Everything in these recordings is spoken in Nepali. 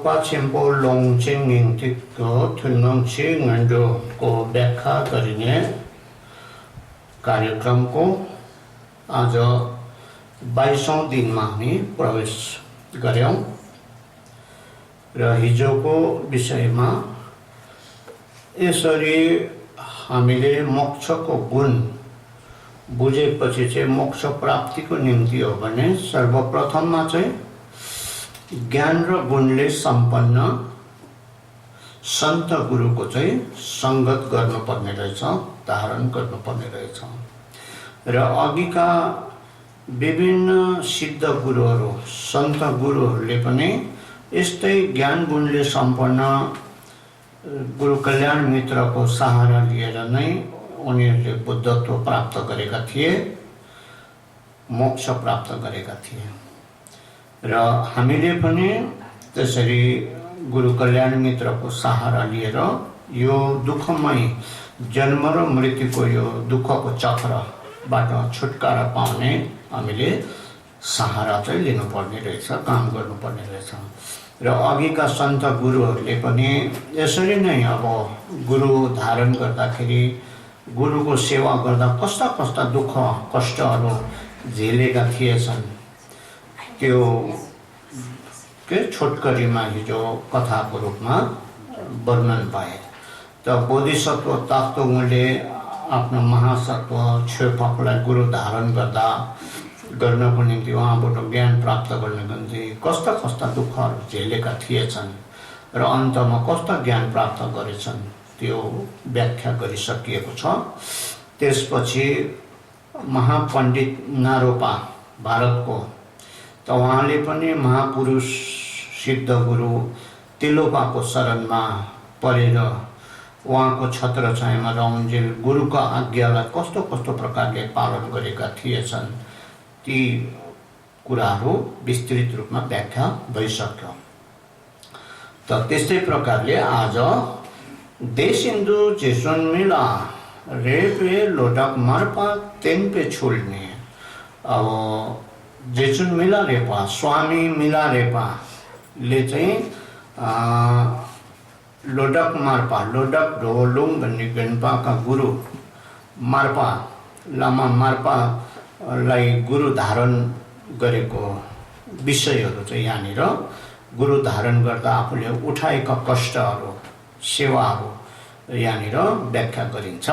Lukpa Chimpo Long Ching Ning Tikko Thunong Ching Ngando को व्याख्या गरिने कार्यक्रमको आज 22औं दिनमा हामी प्रवेश गर्यौं र हिजोको विषयमा यसरी हामीले मोक्षको गुण बुझेपछि चाहिँ मोक्ष प्राप्तिको निम्ति हो भने सर्वप्रथममा चाहिँ ज्ञान र गुणले सम्पन्न सन्त गुरुको चाहिँ संगत गर्नुपर्ने रहेछ, धारण गर्नुपर्ने रहेछ र अघिका विभिन्न सिद्ध गुरुहरू सन्त गुरुहरूले पनि यस्तै ज्ञान गुणले सम्पन्न गुरु कल्याण मित्रको सहारा लिएर नै उनीहरूले बुद्धत्व प्राप्त गरेका थिए, मोक्ष प्राप्त गरेका थिए र हामीले पनि त्यसरी गुरु कल्याण मित्रको सहारा लिएर यो दुःखमय जन्म र मृत्युको यो दुःखको चक्रबाट छुटकारा पाउने हामीले सहारा चाहिँ लिनुपर्ने रहेछ, काम गर्नुपर्ने रहेछ र अघिका सन्त गुरुहरूले पनि यसरी नै अब गुरु धारण गर्दाखेरि गुरुको सेवा गर्दा कस्ता कस्ता दुःख कष्टहरू झेलेका थिएछन् त्यो के छोटकरीमा हिजो कथाको रूपमा वर्णन भए। त बोधिसत्व तात्तुङले आफ्नो महासत्व छेपालाई गुरु धारण गर्नको निम्ति उहाँबाट ज्ञान प्राप्त गर्नको निम्ति कस्ता कस्ता दुःखहरू झेलेका थिएछन् र अन्तमा कस्ता ज्ञान प्राप्त गरेछन् त्यो व्याख्या गरिसकिएको छ। त्यसपछि महापण्डित नारोपा भारतको त उहाँले पनि महापुरुष सिद्ध गुरु तिलोपाको शरणमा परेर उहाँको छत्रछायामा रहन्जेल गुरुको आज्ञालाई कस्तो कस्तो प्रकारले पालन गरेका थिएछन् ती कुराहरू विस्तृत रूपमा व्याख्या भइसक्यो। त त्यस्तै प्रकारले आज देशिन्दु जेसुन मिला रेपे लोटक मार्पा तेनपे छोड्ने अब जेसुन मिला रेपा स्वामी मिला रेपा ले चाहिँ लोडक मार्पा लोडक ढोलुङ भन्ने गणपाका गुरु मार्पा लामा मार्पालाई गुरु धारण गरेको विषयहरू चाहिँ यहाँनिर गुरु धारण गर्दा आफूले उठाएका कष्टहरू सेवाहरू यहाँनिर व्याख्या गरिन्छ।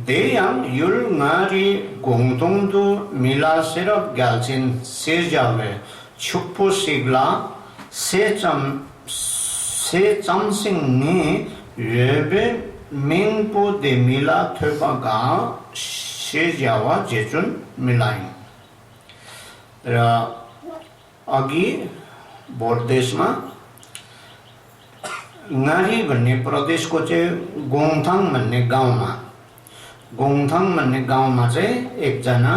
देयाङ युल ngaरी गोङतोङदु मिलासेर ग्याल्छिन सेजाले छुप्पो सिग्ला से चमसिङ नि रेबे मेङपो दे मिला थेपा गा सेजावा जेचुन मिलाइ र अघि बोर्देशमा ngaरी भन्ने प्रदेशको चाहिँ गोङथाङ भन्ने गाउँमा चाहिँ एकजना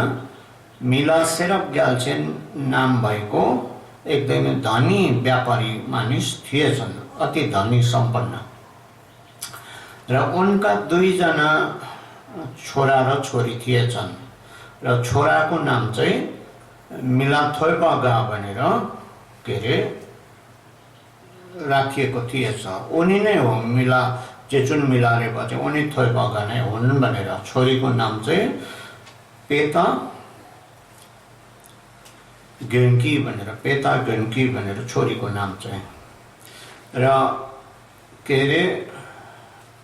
मिला सेरप ग्याल्छेन नाम भएको एकदमै धनी व्यापारी मानिस थिएछन्, अति धनी सम्पन्न र उनका दुईजना छोरा र छोरी थिएछन् र छोराको नाम चाहिँ मिलाथोइपागा भनेर के अरे राखिएको थिएछ। उनी नै हो मिला जेचुन मिलारेपा चाहिँ उनी थोइपागा नै हुन् भनेर छोरीको नाम चाहिँ पेता गणकी भनेर छोरीको नाम चाहिँ र के अरे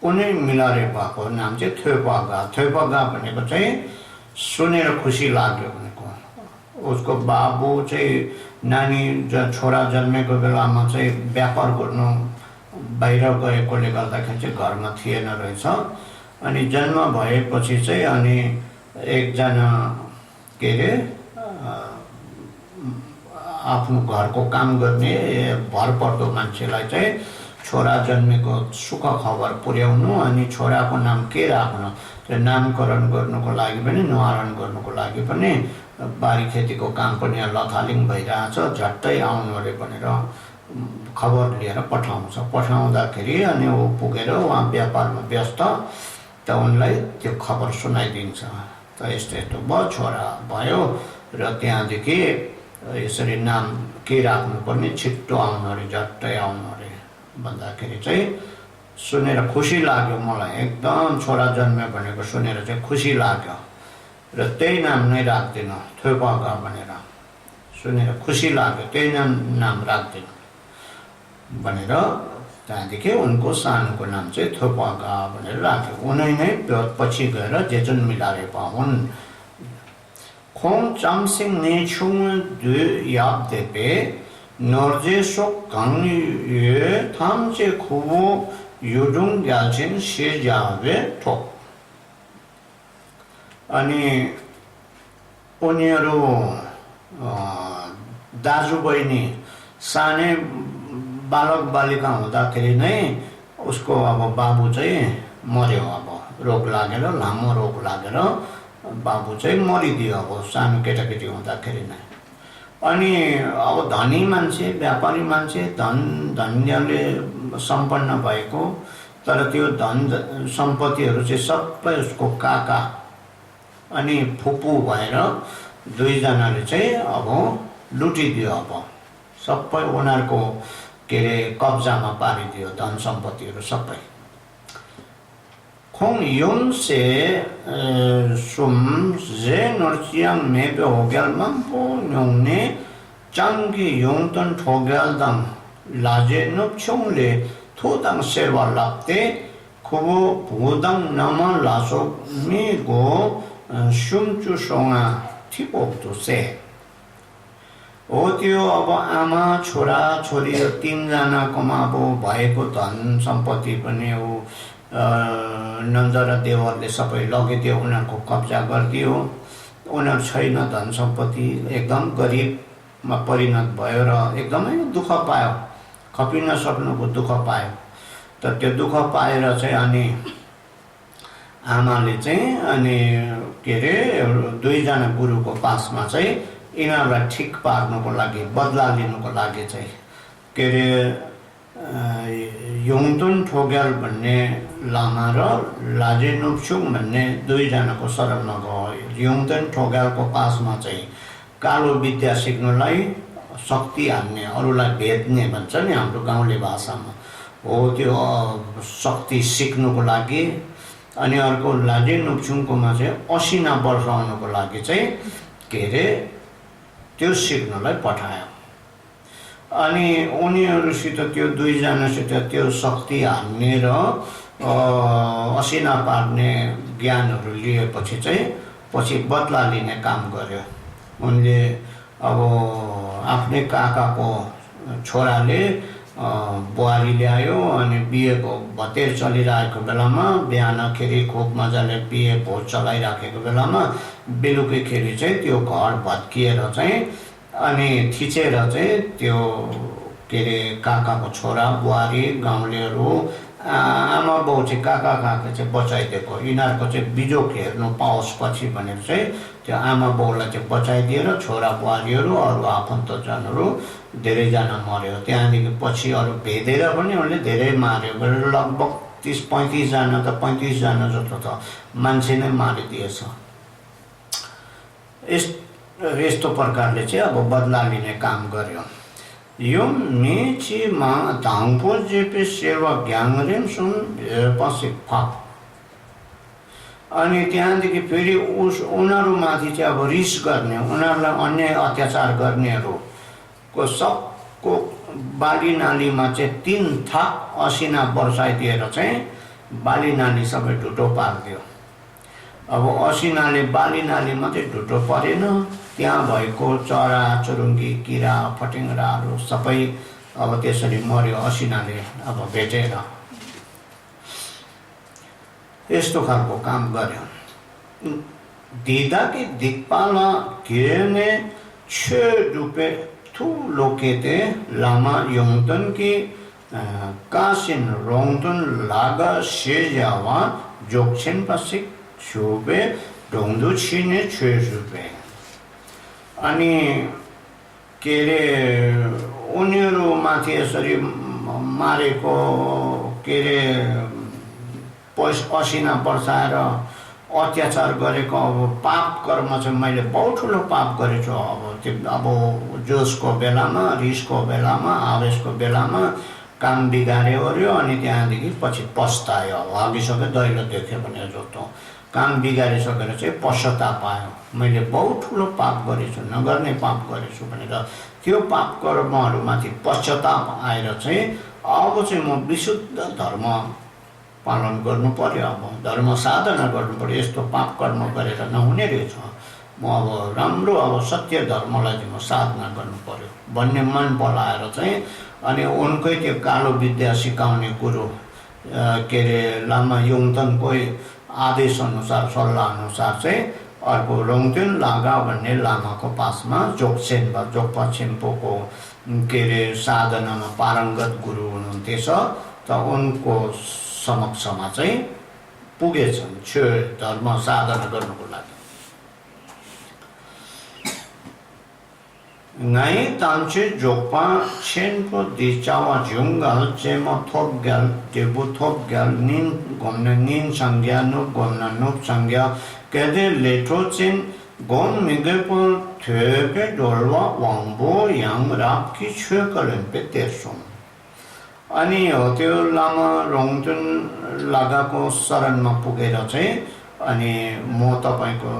उनी मिलारेपाको नाम चाहिँ थोइपागा भनेको चाहिँ सुनेर खुसी लाग्यो भनेको। उसको बाबु चाहिँ नानी छोरा जन्मेको बेलामा चाहिँ व्यापार गर्नु बाहिर गएकोले गर्दाखेरि चाहिँ घरमा थिएन रहेछ। अनि जन्म भएपछि चाहिँ अनि एकजना के अरे आफ्नो घरको काम गर्ने भरपर्दो मान्छेलाई चाहिँ छोरा जन्मेको सुख खबर पुर्याउनु अनि छोराको नाम के राख्नु त्यो नामकरण गर्नुको लागि पनि निवारण गर्नुको लागि पनि बारी खेतीको काम पनि लथालिङ भइरहेछ, झट्टै आउनु अरे भनेर खबर लिएर पठाउँदाखेरि अनि ऊ पुगेर उहाँ व्यापारमा व्यस्त त उनलाई त्यो खबर सुनाइदिन्छ त यस्तो यस्तो भयो, छोरा भयो र त्यहाँदेखि यसरी नाम के राख्नुपर्ने छिट्टो आउनु अरे झट्टै आउनु अरे भन्दाखेरि चाहिँ सुनेर खुसी लाग्यो मलाई एकदम छोरा जन्म्यो भनेको सुनेर चाहिँ खुसी लाग्यो र त्यही नाम नै राख्दिनँ थोपागा भनेर सुनेर खुसी लाग्यो त्यही नाम राख्दिनँ भनेर त्यहाँदेखि उनको सानोको नाम चाहिँ थोपागा भनेर राख्यो उनै नै पछि गएर जेजन मिलारेपा हुन् खोङ चामसिङ नेछुङ दु याबदेपे नर्जे सोक गाङये थामचे खुबो युडुङ ग्यालछिन सेजावे ठोक अनि उनीहरू दाजुबहिनी सानै बालक बालिका हुँदाखेरि नै उसको अब बाबु चाहिँ मर्यो अब रोग लागेर लामो रोग लागेर बाबु चाहिँ मरिदियो अब सानो केटाकेटी हुँदाखेरि नै अनि अब धनी मान्छे व्यापारी मान्छे धन्यले सम्पन्न भएको तर त्यो धन सम्पत्तिहरू चाहिँ सबै उसको काका अनि फुपू भएर दुईजनाले चाहिँ अब लुटिदियो अब सबै उनीहरूको के अरे कब्जामा पारिदियो धन सम्पत्तिहरू सबै खोङ युनसे सुम जे नर्चियाङ मेबे होग्याल मम्पो न्योङने चाङ्गी युङतन ठोग्यालदाङ लाजे नुप्छौङले थोदाङ सेवा लाग्थे खुबो भुदाङ नम लासो मिगो सुमचुसोङा थिपोक्तुसे हो त्यो अब आमा छोरा छोरी तीनजनाकोमा अब भएको धन सम्पत्ति पनि हो नन्द र देवरले सबै लगिदियो उनीहरूको कब्जा गरिदियो उनीहरू छैन धन सम्पत्ति एकदम गरिबमा परिणत भयो र एकदमै दुःख पायो खपिन सक्नुको दुःख पायो तर त्यो दुःख पाएर चाहिँ अनि आमाले चाहिँ अनि के अरे दुईजना गुरुको पासमा चाहिँ यिनीहरूलाई ठिक पार्नुको लागि बदला लिनुको लागि चाहिँ के अरे योङतुन ठोग्याल भन्ने लामा र लाजे नुप्छुङ भन्ने दुईजनाको शरणमा गयो योङतुन ठोग्यालको पासमा चाहिँ कालो विद्या सिक्नुलाई शक्ति हान्ने अरूलाई भेट्ने भन्छ नि हाम्रो गाउँले भाषामा हो त्यो शक्ति सिक्नुको लागि अनि अर्को लाजे नुप्छुङकोमा चाहिँ असिना वर्षाउनुको लागि चाहिँ के अरे त्यो सिक्नलाई पठायो अनि उनीहरूसित त्यो दुईजनासित त्यो शक्ति हान्ने र असिना पार्ने ज्ञानहरू लिएपछि चाहिँ पछि बदला लिने काम गर्यो उनले अब आफ्नै काकाको छोराले बुहारी ल्यायो अनि बिहेको भतेर चलिरहेको बेलामा बिहानखेरि खुब मजाले बिहे भोज चलाइराखेको बेलामा बेलुकीखेरि चाहिँ त्यो घर भत्किएर चाहिँ अनि थिचेर चाहिँ त्यो के अरे काकाको छोरा बुहारी गाउँलेहरू आमा बाउ चाहिँ काका चाहिँ बचाइदिएको यिनीहरूको चाहिँ बिजोक हेर्नु पाओस् पछि भनेर चाहिँ त्यो आमा बाउलाई चाहिँ बचाइदिएर छोरा बुहारीहरू अरू आफन्तजनहरू धेरैजना मर्यो त्यहाँदेखि पछि अरू भेदेर पनि उनले धेरै मार्यो लगभग 30-35 जना त 35 जना जस्तो त मान्छे नै मारिदिएछ यस्तो प्रकारले चाहिँ अब बदला लिने काम गर्यो यो मेचीमा धाङपो जेपे सेवा ग्याङरेम सुन पसिक फाप अनि त्यहाँदेखि फेरि उनीहरूमाथि चाहिँ अब रिस गर्ने उनीहरूलाई अन्याय अत्याचार गर्नेहरूको सबको बाली नालीमा चाहिँ 3 थाक असिना बर्साइदिएर चाहिँ बाली नाली सबै ढुटो पारिदियो अब असिनाले बाली नालीमा चाहिँ ढुटो परेन त्यहाँ भएको चरा चुरुङ्गी किरा फटेङ्ग्राहरू सबै अब त्यसरी मर्यो असिनाले अब भेटेर यस्तो खालको काम गर्यो दिदाकी दिक्पाला घेर्ने छे डुपे थु लोकेते लामा योङतन की कासिन रोङतन लागा सेजावा जोक्छेन पसिक छुबे ढोङदु छिने छे रुपे अनि के अरे उनीहरूमाथि यसरी मारेको के अरे असिना बर्साएर अत्याचार गरेको अब पाप कर्म चाहिँ मैले बहुत ठुलो पाप गरेछु अब त्यो अब जोसको बेलामा रिसको बेलामा आवेशको बेलामा काम बिगार्यो ओर्यो अनि त्यहाँदेखि पछि पस्तायो अब अघिसक्यो दैलो देख्यो भने जस्तो काम बिगारिसकेर चाहिँ पश्चाताप आयो मैले बहुत ठुलो पाप गरेछु नगर्ने पाप गरेछु भनेर त्यो पाप कर्महरूमाथि पश्चाताप आएर चाहिँ अब चाहिँ म विशुद्ध धर्म पालन गर्नु पर्यो अब धर्म साधना गर्नु पर्यो यस्तो पाप कर्म गरेर नहुने रहेछ म अब राम्रो अब सत्य धर्मलाई चाहिँ म साधना गर्नु पर्यो भन्ने मन बोलाएर चाहिँ अनि उनकै त्यो कालो विद्या सिकाउने गुरु के अरे लामा योङतनकै आदेशअनुसार सल्लाहअनुसार चाहिँ अर्को रोङतेन लागा भन्ने लामाको पासमा जोक्सेन वा जोक्पा छिम्पोको के अरे साधनामा पारङ्गत गुरु हुनुहुन्थेछ त उनको समक्षमा चाहिँ पुगेछन् छे धर्म साधना गर्नुको लागि ngai tamche jokpa chenpo di chawa jungal chema thopgal debu thopgal nin gomna nin sangya no gomna no sangya kede letro chen gom migepo thebe dolwa wangbo yang rap ki chökalen pe tersom ani त्यो लामा रोङतुन लगाको शरणमा पुगेर चाहिँ अनि म तपाईको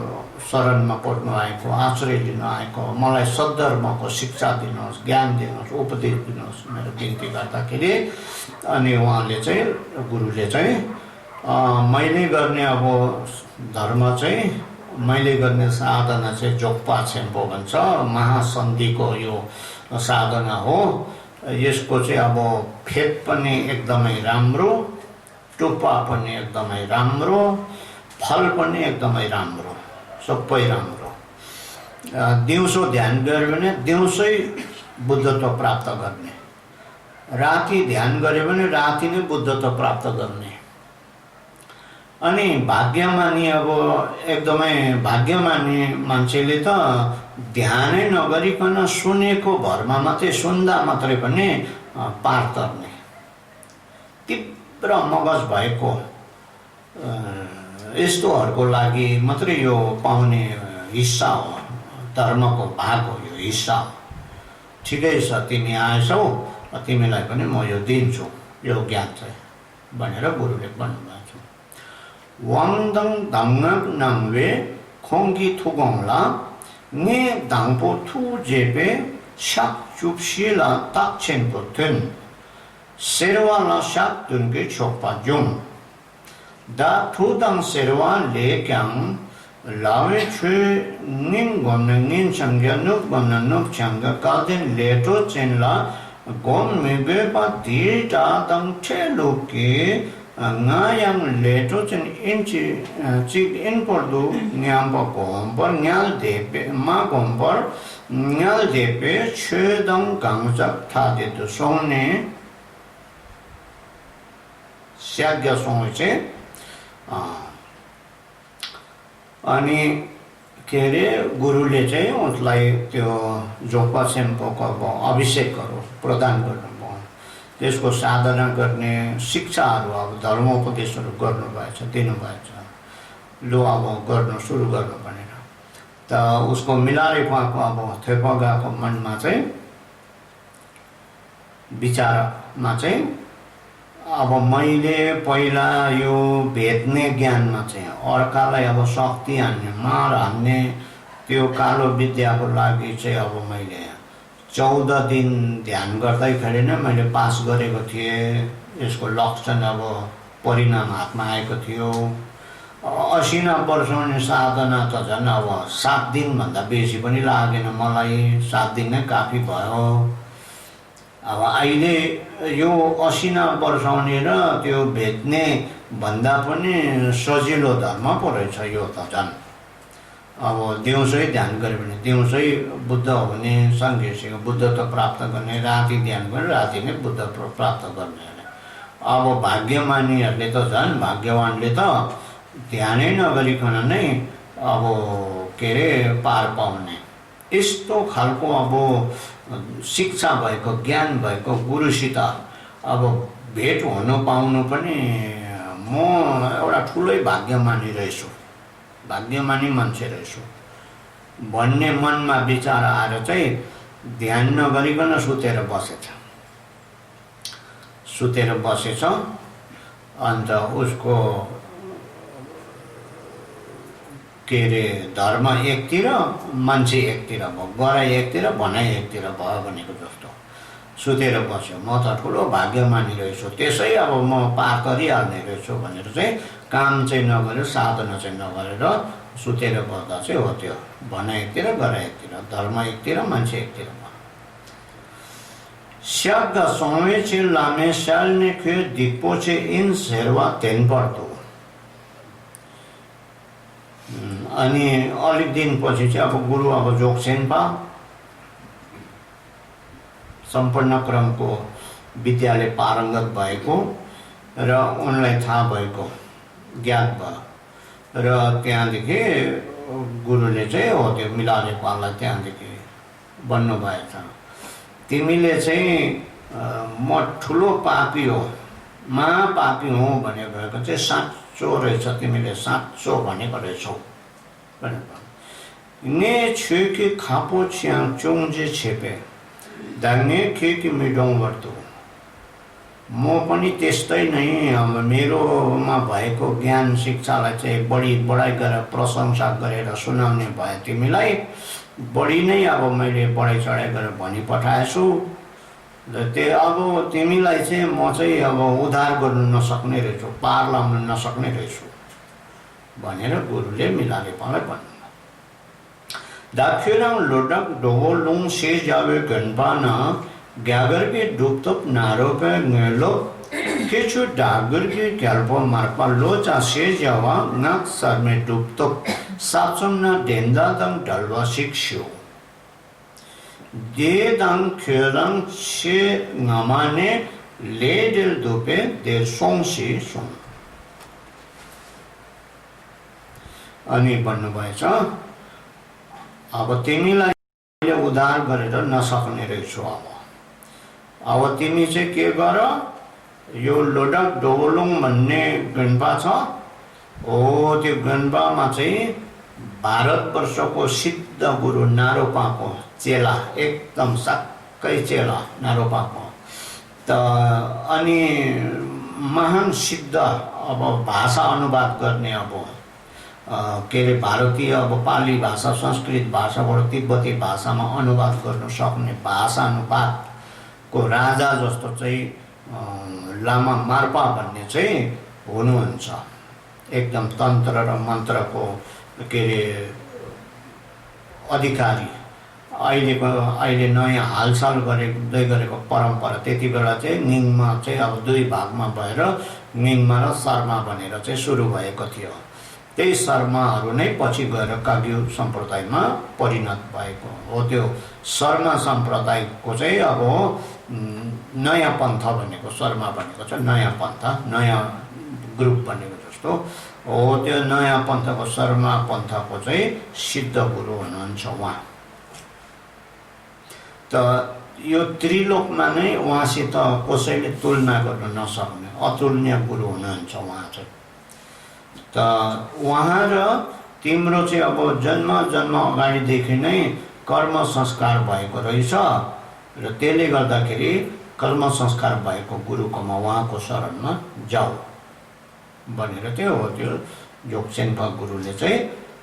शरणमा पढ्नु आएको आश्रय लिन आएको मलाई सद्धर्मको शिक्षा दिनुहोस् ज्ञान दिनुहोस् उपदेश दिनुहोस् मेरो बिन्ती गर्दाखेरि अनि उहाँले चाहिँ गुरुले चाहिँ मैले गर्ने अब धर्म चाहिँ मैले गर्ने साधना चाहिँ जोक्पा छेम्पो भन्छ महासन्धिको यो साधना हो यसको चाहिँ अब फेद पनि एकदमै राम्रो टुप्पा पनि एकदमै राम्रो फल पनि एकदमै राम्रो सबै राम्रो दिउँसो ध्यान गर्यो भने दिउँसै बुद्धत्व प्राप्त गर्ने राति ध्यान गर्यो भने राति नै बुद्धत्व प्राप्त गर्ने अनि भाग्यमानी अब एकदमै भाग्यमानी मान्छेले त ध्यानै नगरिकन सुनेको भरमा मात्रै सुन्दा मात्रै पनि पार तर्ने तीव्र मगज भएको यस्तोहरूको लागि मात्रै यो पाउने हिस्सा हो धर्मको भाग हो यो हिस्सा हो ठिकै छ तिमी आएछौ तिमीलाई पनि म यो दिन्छु यो ज्ञान चाहिँ भनेर गुरुले भन्नुभएको छ वाङदङ दाङनाक नाङवे खोङ्गी थुगौँला ने दाङपो थु जेपे साक चुपसिला ताक्छेनको थुन सेरवाला साक तुनके छोप्पा जुङ दा थुदाङ सेरवा ले क्याङ लावे छुए निन गम्न निन संज्ञा नुक गम्न नुक छ्याङ्गा कालदेन लेटो चेनला गम मेगे पा दिटा Dang ठेलुके ngayang leto chen inchi chik in pordu nyamba gompar nyal depe ma gompar nyal depe chödang gangsak thade to sone syagya sone che अनि के अरे गुरुले चाहिँ उसलाई त्यो जोक्पा सेम्पोको अभिषेकहरू प्रदान गर्नुभयो त्यसको साधना गर्ने शिक्षाहरू अब धर्मोपदेशहरू गर्नुभएछ दिनुभएछ लु अब गर्नु सुरु गर्नु भनेर त उसको मिलारेपाको अब थेपगाको मनमा चाहिँ विचारमा चाहिँ अब मैले पहिला यो भेट्ने ज्ञानमा चाहिँ अर्कालाई अब शक्ति हान्ने मार हान्ने त्यो कालो विद्याको लागि चाहिँ अब मैले 14 दिन ध्यान गर्दाखेरि नै मैले पास गरेको थिएँ यसको लक्षण अब परिणाम हातमा आएको थियो 80 वर्ष हुने साधना त झन् अब 7 दिन भन्दा बेसी पनि लागेन मलाई 7 दिन नै काफी भयो अब अहिले यो 80 वर्ष हुने र त्यो भेट्ने भन्दा पनि सजिलो धर्म पो रहेछ यो त झन् अब दिउँसै ध्यान गर्यो भने दिउँसै बुद्ध हुने सङ्घर्षको बुद्धत्व प्राप्त गर्ने राति ध्यान गरेर राति नै बुद्ध प्राप्त गर्ने अब भाग्यमानीहरूले त झन् भाग्यवानले त ध्यानै नगरिकन नै अब के अरे पार पाउने यस्तो खालको अब शिक्षा भएको ज्ञान भएको गुरुसित अब भेट हुन पाउनु पनि म एउटा ठुलै भाग्यमानी रहेछु भाग्यमानी मान्छे रहेछु भन्ने मनमा विचार आएर चाहिँ ध्यान नगरिकन सुतेर बसेछ। अन्त उसको के अरे धर्म एकतिर मान्छे एकतिर भयो, गराइ एकतिर भनाइ एकतिर भयो भनेको जस्तो सुतेर बस्यो। म त ठुलो भाग्यमानी रहेछु, त्यसै अब म पार गरिहाल्ने रहेछु भनेर चाहिँ काम चाहिँ नगरेर साधना चाहिँ नगरेर सुतेर बस्दा चाहिँ हो त्यो भनाइ एकतिर गराइ एकतिर, धर्म एकतिर मान्छे एकतिर भयो। स्याग्गा सौवेचे लामे स्याल्ने खे दिक्पोचे इन शेरवा तेन पर्दो। अनि अलिक दिनपछि चाहिँ अब गुरु अब जोगसेन्पा सम्पूर्ण क्रमको विद्याले पारङ्गत भएको र उनलाई थाहा भएको ज्ञात भयो र त्यहाँदेखि गुरुले चाहिँ हो त्यो मिलारेपालाई त्यहाँदेखि भन्नुभएछ, तिमीले चाहिँ म ठुलो पापी हो, महापापी हो भनेको चाहिँ साँचो रहेछ, तिमीले साँचो भनेको रहेछौ भनेर। ने छुकी खापो च्याङ चोङजे छेपे दाङ्गे के मिडौँ गर्दो। म पनि त्यस्तै नै अब मेरोमा भएको ज्ञान शिक्षालाई चाहिँ बढाइ गरेर प्रशंसा गरेर सुनाउने भए तिमीलाई बढी नै अब मैले बढाइ चढाइ गरेर भनिपठाएछु र त्यो अब तिमीलाई चाहिँ म चाहिँ अब उद्धार गर्नु नसक्ने रहेछु, पार लाउनु नसक्ने रहेछु भनेर गुरुले मिलारेपालाई भन्नु। दाख्योराङ लोडक डोहोलुङ से जावे गणपाना ग्यागर के डुप्तप नारोपे ङेलो केचु डागर के क्याल्पो मार्पा लोचा से जावा नाक सर में डुप्तप साचम ना डेंदा दंग डलवा शिक्षो दे दंग ख्योरंग से ngमाने ले दिल दोपे देर सोंग से सोंग। अनि भन्नुभएछ अब तिमीलाई उद्धार गरेर नसक्ने रहेछु। अब तिमी चाहिँ के गर, यो लोडक डोलोङ भन्ने गणपा छ हो, त्यो गणपामा चाहिँ भारतवर्षको सिद्ध गुरु नारोपाको चेला, एकदम सक्कै चेला नारोपाको त अनि महान सिद्ध अब भाषा अनुवाद गर्ने अब के अरे भारतीय अब पाली भाषा संस्कृत भाषाबाट तिब्बती भाषामा अनुवाद गर्न सक्ने भाषा अनुवादको राजा जस्तो चाहिँ लामा मार्पा भन्ने चाहिँ हुनुहुन्छ। एकदम तन्त्र र मन्त्रको के अरे अधिकारी। अहिले नयाँ हालसाल गरेको परम्परा त्यति बेला चाहिँ निङमा चाहिँ अब दुई भागमा भएर निङमा र शर्मा भनेर चाहिँ सुरु भएको थियो। त्यही शर्माहरू नै पछि गएर काग्यू सम्प्रदायमा परिणत भएको हो। त्यो शर्मा सम्प्रदायको चाहिँ अब नयाँ पन्थ भनेको शर्मा भनेको चाहिँ नयाँ पन्थ, नयाँ ग्रुप भनेको जस्तो हो। त्यो नयाँ पन्थको शर्मा पन्थको चाहिँ सिद्ध गुरु हुनुहुन्छ उहाँ। त यो त्रिलोकमा नै उहाँसित कसैले तुलना गर्न नसक्ने अतुलनीय गुरु हुनुहुन्छ उहाँ चाहिँ। त उहाँ र तिम्रो चाहिँ अब जन्म अगाडिदेखि नै कर्म संस्कार भएको रहेछ र त्यसले गर्दाखेरि कर्म संस्कार भएको गुरुकोमा उहाँको शरणमा जाऊ भनेर त्यो हो त्यो जोगसेन्पा गुरुले चाहिँ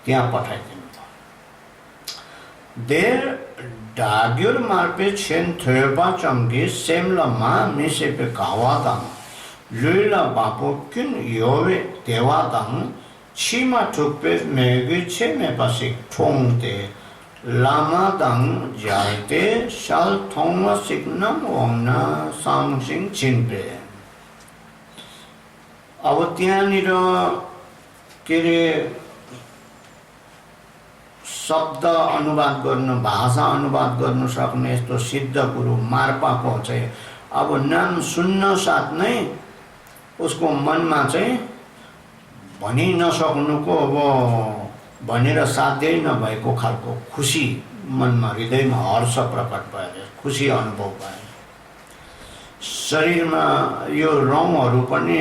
त्यहाँ पठाइदिनु भयो। देर डाग्युर मार्पे छेन थोपा चम्की सेमलमा मिसेपे घावादाङ लुइला बापो किन योवे देवादाङ छिमा ठुप्पे मेगी छे मेपासी ठोङते लामादाङ ज्याइते साल ठोङमा सिक्नम ओङ्ना सामसिङ छिन्पे। अब त्यहाँनिर के अरे शब्द अनुवाद गर्नु, भाषा अनुवाद गर्नु सक्ने यस्तो सिद्ध गुरु मार्पाको चाहिँ अब नाम सुन्न साथ नै उसको मनमा चाहिँ भनि नसक्नुको अब भनेर साध्यै नभएको खालको खुसी मनमा हृदयमा हर्ष प्रकट भएर खुसी अनुभव भयो। शरीरमा यो रौँहरू पनि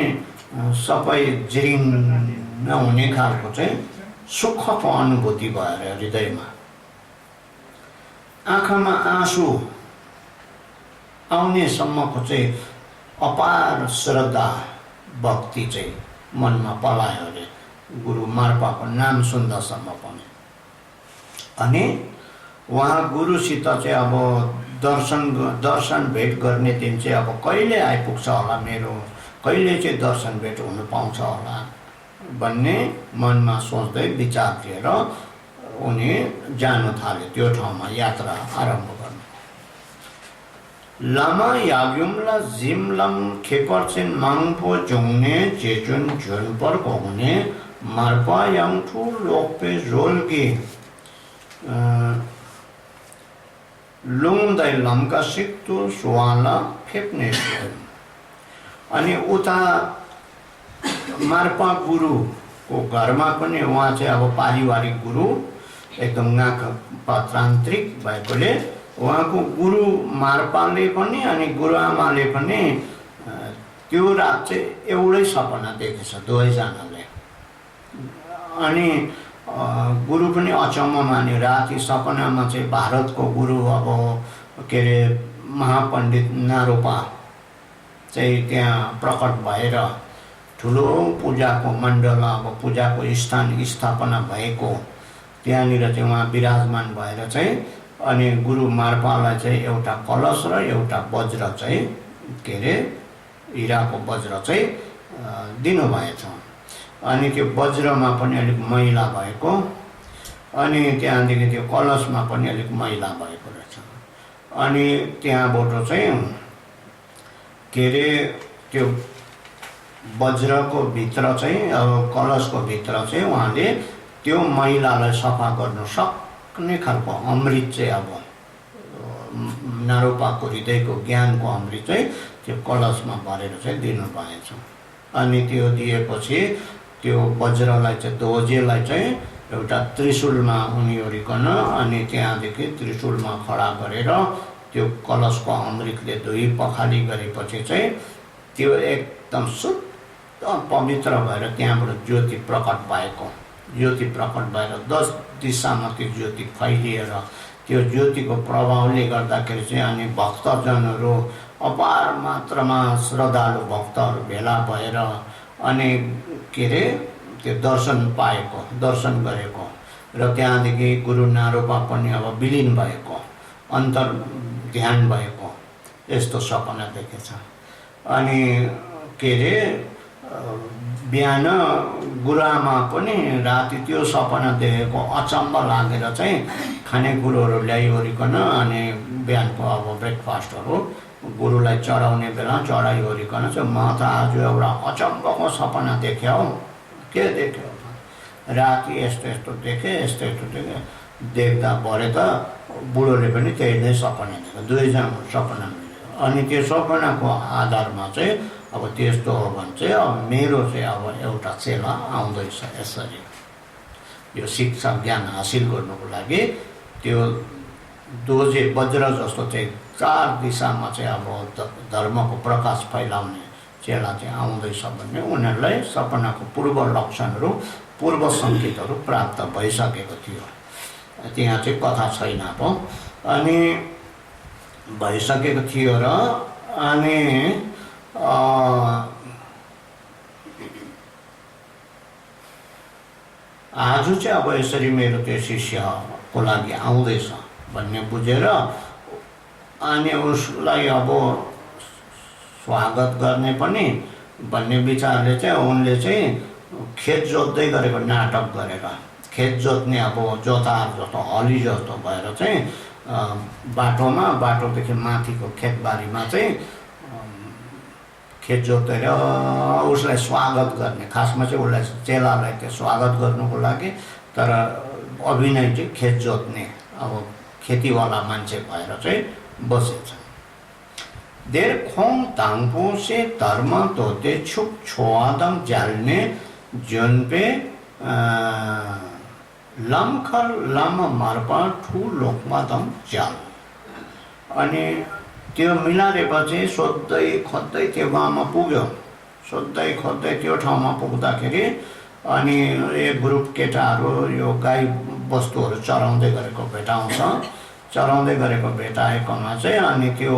सबै जिरिङ नहुने खालको चाहिँ सुखको अनुभूति भयो अरे हृदयमा। आँखामा आँसु आउनेसम्मको चाहिँ अपार श्रद्धा भक्ति चाहिँ मनमा पलायो अरे गुरु मार्पाको नाम सुन्दासम्म पनि। अनि उहाँ गुरुसित चाहिँ अब दर्शन भेट गर्ने दिन चाहिँ अब कहिले आइपुग्छ होला मेरो, कहिले चाहिँ दर्शन भेट हुन पाउँछ होला भन्ने मनमा सोच्दै विचार लिएर उनी जानु थाले त्यो ठाउँमा यात्रा आरम्भ गर्नु। लामा याग्युमला जिमलम खेपर्छेन माङपो जोङ्ने चेचुन झुनपर घोग्ने मार्पा याङठु लोकपे जोल्की लुङदै लम्का सिक्तु सुवाला फेप्ने। अनि उता मार्पा गुरुको घरमा पनि उहाँ चाहिँ अब पारिवारिक गुरु एकदम नाकपात्रान्त्रिक भएकोले उहाँको गुरु मार्पाले पनि अनि गुरुआमाले पनि त्यो रात चाहिँ एउटै सपना देखेछ दुवैजनाले। अनि गुरु पनि अचम्म मान्यो। राति सपनामा चाहिँ भारतको गुरु अब के अरे महापण्डित नारोपा चाहिँ त्यहाँ प्रकट भएर ठुलो पूजाको मण्डल अब पूजाको स्थान स्थापना भएको त्यहाँनिर चाहिँ उहाँ विराजमान भएर चाहिँ अनि गुरु मार्पालाई चाहिँ एउटा कलश र एउटा वज्र चाहिँ के अरे हिराको वज्र चाहिँ दिनुभएछ। अनि त्यो वज्रमा पनि अलिक मैला भएको अनि त्यहाँदेखि त्यो कलशमा पनि अलिक मैला भएको रहेछ। अनि त्यहाँबाट चाहिँ के अरे त्यो वज्रको भित्र चाहिँ अब कलशको भित्र चाहिँ उहाँले त्यो मैलालाई सफा गर्नु सक्ने खालको अमृत चाहिँ अब नारोपाको हृदयको ज्ञानको अमृत चाहिँ त्यो कलशमा भरेर चाहिँ दिनुभएछ। अनि त्यो दिएपछि त्यो वज्रलाई चाहिँ ध्वजेलाई चाहिँ एउटा त्रिशूलमा उनिओरिकन अनि त्यहाँदेखि त्रिशूलमा खडा गरेर त्यो कलशको अमृतले धोइ पखाली गरेपछि चाहिँ त्यो एकदम शुद्ध पवित्र भएर त्यहाँबाट ज्योति प्रकट भएको, ज्योति प्रकट भएर 10 दिशामा त्यो ज्योति फैलिएर त्यो ज्योतिको प्रभावले गर्दाखेरि चाहिँ अनि भक्तजनहरू अपार मात्रामा श्रद्धालु भक्तहरू भेला भएर अनि के अरे त्यो दर्शन पाएको, दर्शन गरेको र त्यहाँदेखि गुरु नारोपा पनि अब विलिन भएको, अन्तर ध्यान भएको यस्तो सपना देखेछ। अनि के अरे बिहान गुरुआमा पनि राति त्यो सपना देखेको अचम्म लागेर चाहिँ खानेकुरोहरू ल्याइओरिकन अनि बिहानको अब ब्रेकफास्टहरू गुरुलाई चढाउने बेला चढाइओरिकन चाहिँ म त आज एउटा अचम्मको सपना देखेँ हौ। के देख्यो? राति यस्तो यस्तो देखेँ, यस्तो यस्तो देखेँ। देख्दा भरे त बुढोले पनि त्यही नै सपना देख्यो, दुवैजना सपना मिल्यो। अनि त्यो सपनाको आधारमा चाहिँ अब त्यस्तो हो भने चाहिँ अब मेरो चाहिँ अब एउटा चेला आउँदैछ यसरी यो शिक्षा ज्ञान हासिल गर्नुको लागि त्यो ध्वजे वज्र जस्तो चाहिँ 4 दिशामा चाहिँ अब धर्मको प्रकाश फैलाउने चेला चाहिँ आउँदैछ भन्ने उनीहरूलाई सपनाको पूर्व लक्षणहरू पूर्व सङ्केतहरू प्राप्त भइसकेको थियो। त्यहाँ चाहिँ कथा छैन अब। अनि भइसकेको थियो र अनि आज चाहिँ अब यसरी मेरो त्यो शिष्यको लागि आउँदैछ भन्ने बुझेर अनि उसलाई अब स्वागत गर्ने पनि भन्ने विचारले चाहिँ उनले चाहिँ खेत जोत्दै गरेको नाटक गरेर खेत जोत्ने अब जोतार जस्तो हली जस्तो भएर चाहिँ बाटोमा बाटोदेखि माथिको खेतबारीमा चाहिँ खेत जोतेर उसलाई स्वागत गर्ने, खासमा चाहिँ उसलाई चेलालाई त्यो स्वागत गर्नुको लागि तर अभिनय चाहिँ खेत जोत्ने अब खेतीवाला मान्छे भएर चाहिँ बसेछ। देर खोङ ताङपो से धर्म तोते छुक छोवादम जाल्ने जोनपे लमखर लम मार्पा ठु लोकमादम जाल। अनि त्यो मिलाएपछि सोध्दै खोज्दै त्यो गाउँमा पुग्यो। सोध्दै खोज्दै त्यो ठाउँमा पुग्दाखेरि अनि एक ग्रुप केटाहरू यो गाई बस्तुहरू चराउँदै गरेको भेटाउँछ। चराउँदै गरेको भेटाएकोमा चाहिँ अनि त्यो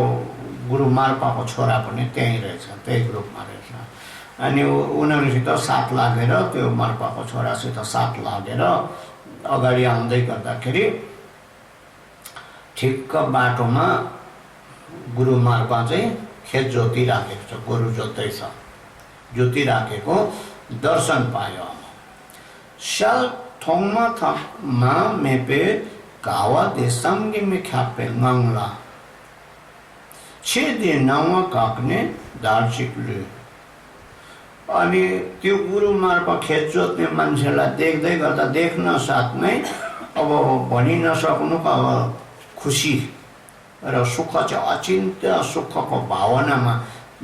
गुरु मार्पाको छोरा पनि त्यहीँ रहेछ, त्यही ग्रुपमा रहेछ। अनि उनीहरूसित साथ लागेर त्यो मार्पाको छोरासित साथ लागेर अगाडि आउँदै गर्दाखेरि ठिक्क बाटोमा गुरु मार्पा चाहिँ खेत जोति राखेको छ, गोरु जोत्दैछ, जोति राखेको दर्शन पायो। शाल थोङमा थमा मेपे गावा देशंगी में ख्यापे ngangla छेदे नावा काक्ने दार्चिकले। अनि त्यो गुरु मार्फत खेत जोत्ने मान्छेलाई देख्दै गर्दा देख्न साथ नै अब भनि नसक्नुको अब खुसी र सुख चाहिँ अचिन्त्य सुखको भावनामा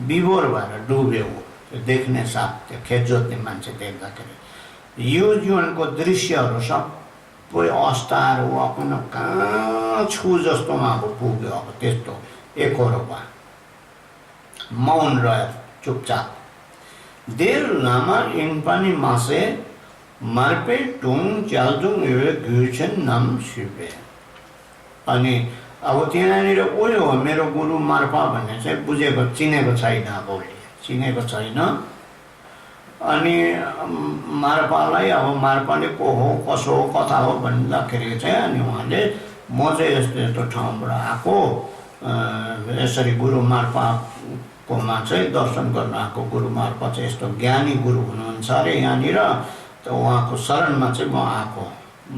विभोर भएर डुब्यो देख्ने साथ त्यो खेत जोत्ने मान्छे देख्दाखेरि। यो जीवनको दृश्यहरू सबै अस्ताएर आफ्नो कहाँ छु जस्तोमा अब पुग्यो। अब त्यस्तो एकहोरोमा मौन रह्यो चुपचाप। देर लामा इन्पानी मासे मार्पे टुङ च्याल्जुङ घुर्छन् नाम सिपे। अनि अब त्यहाँनिर उयो हो मेरो गुरु मार्पा भन्ने चाहिँ बुझेको चिनेको छैन, अब चिनेको छैन। अनि मार्पालाई अब मार्पाले को हो कसो हो कथा हो भन्दाखेरि चाहिँ अनि उहाँले म चाहिँ यस्तो यस्तो ठाउँबाट आएको, यसरी गुरु मार्पाकोमा चाहिँ दर्शन गर्न आएको। गुरु मार्पा चाहिँ यस्तो ज्ञानी गुरु हुनुहुन्छ अरे यहाँनिर, त उहाँको शरणमा चाहिँ म आएको,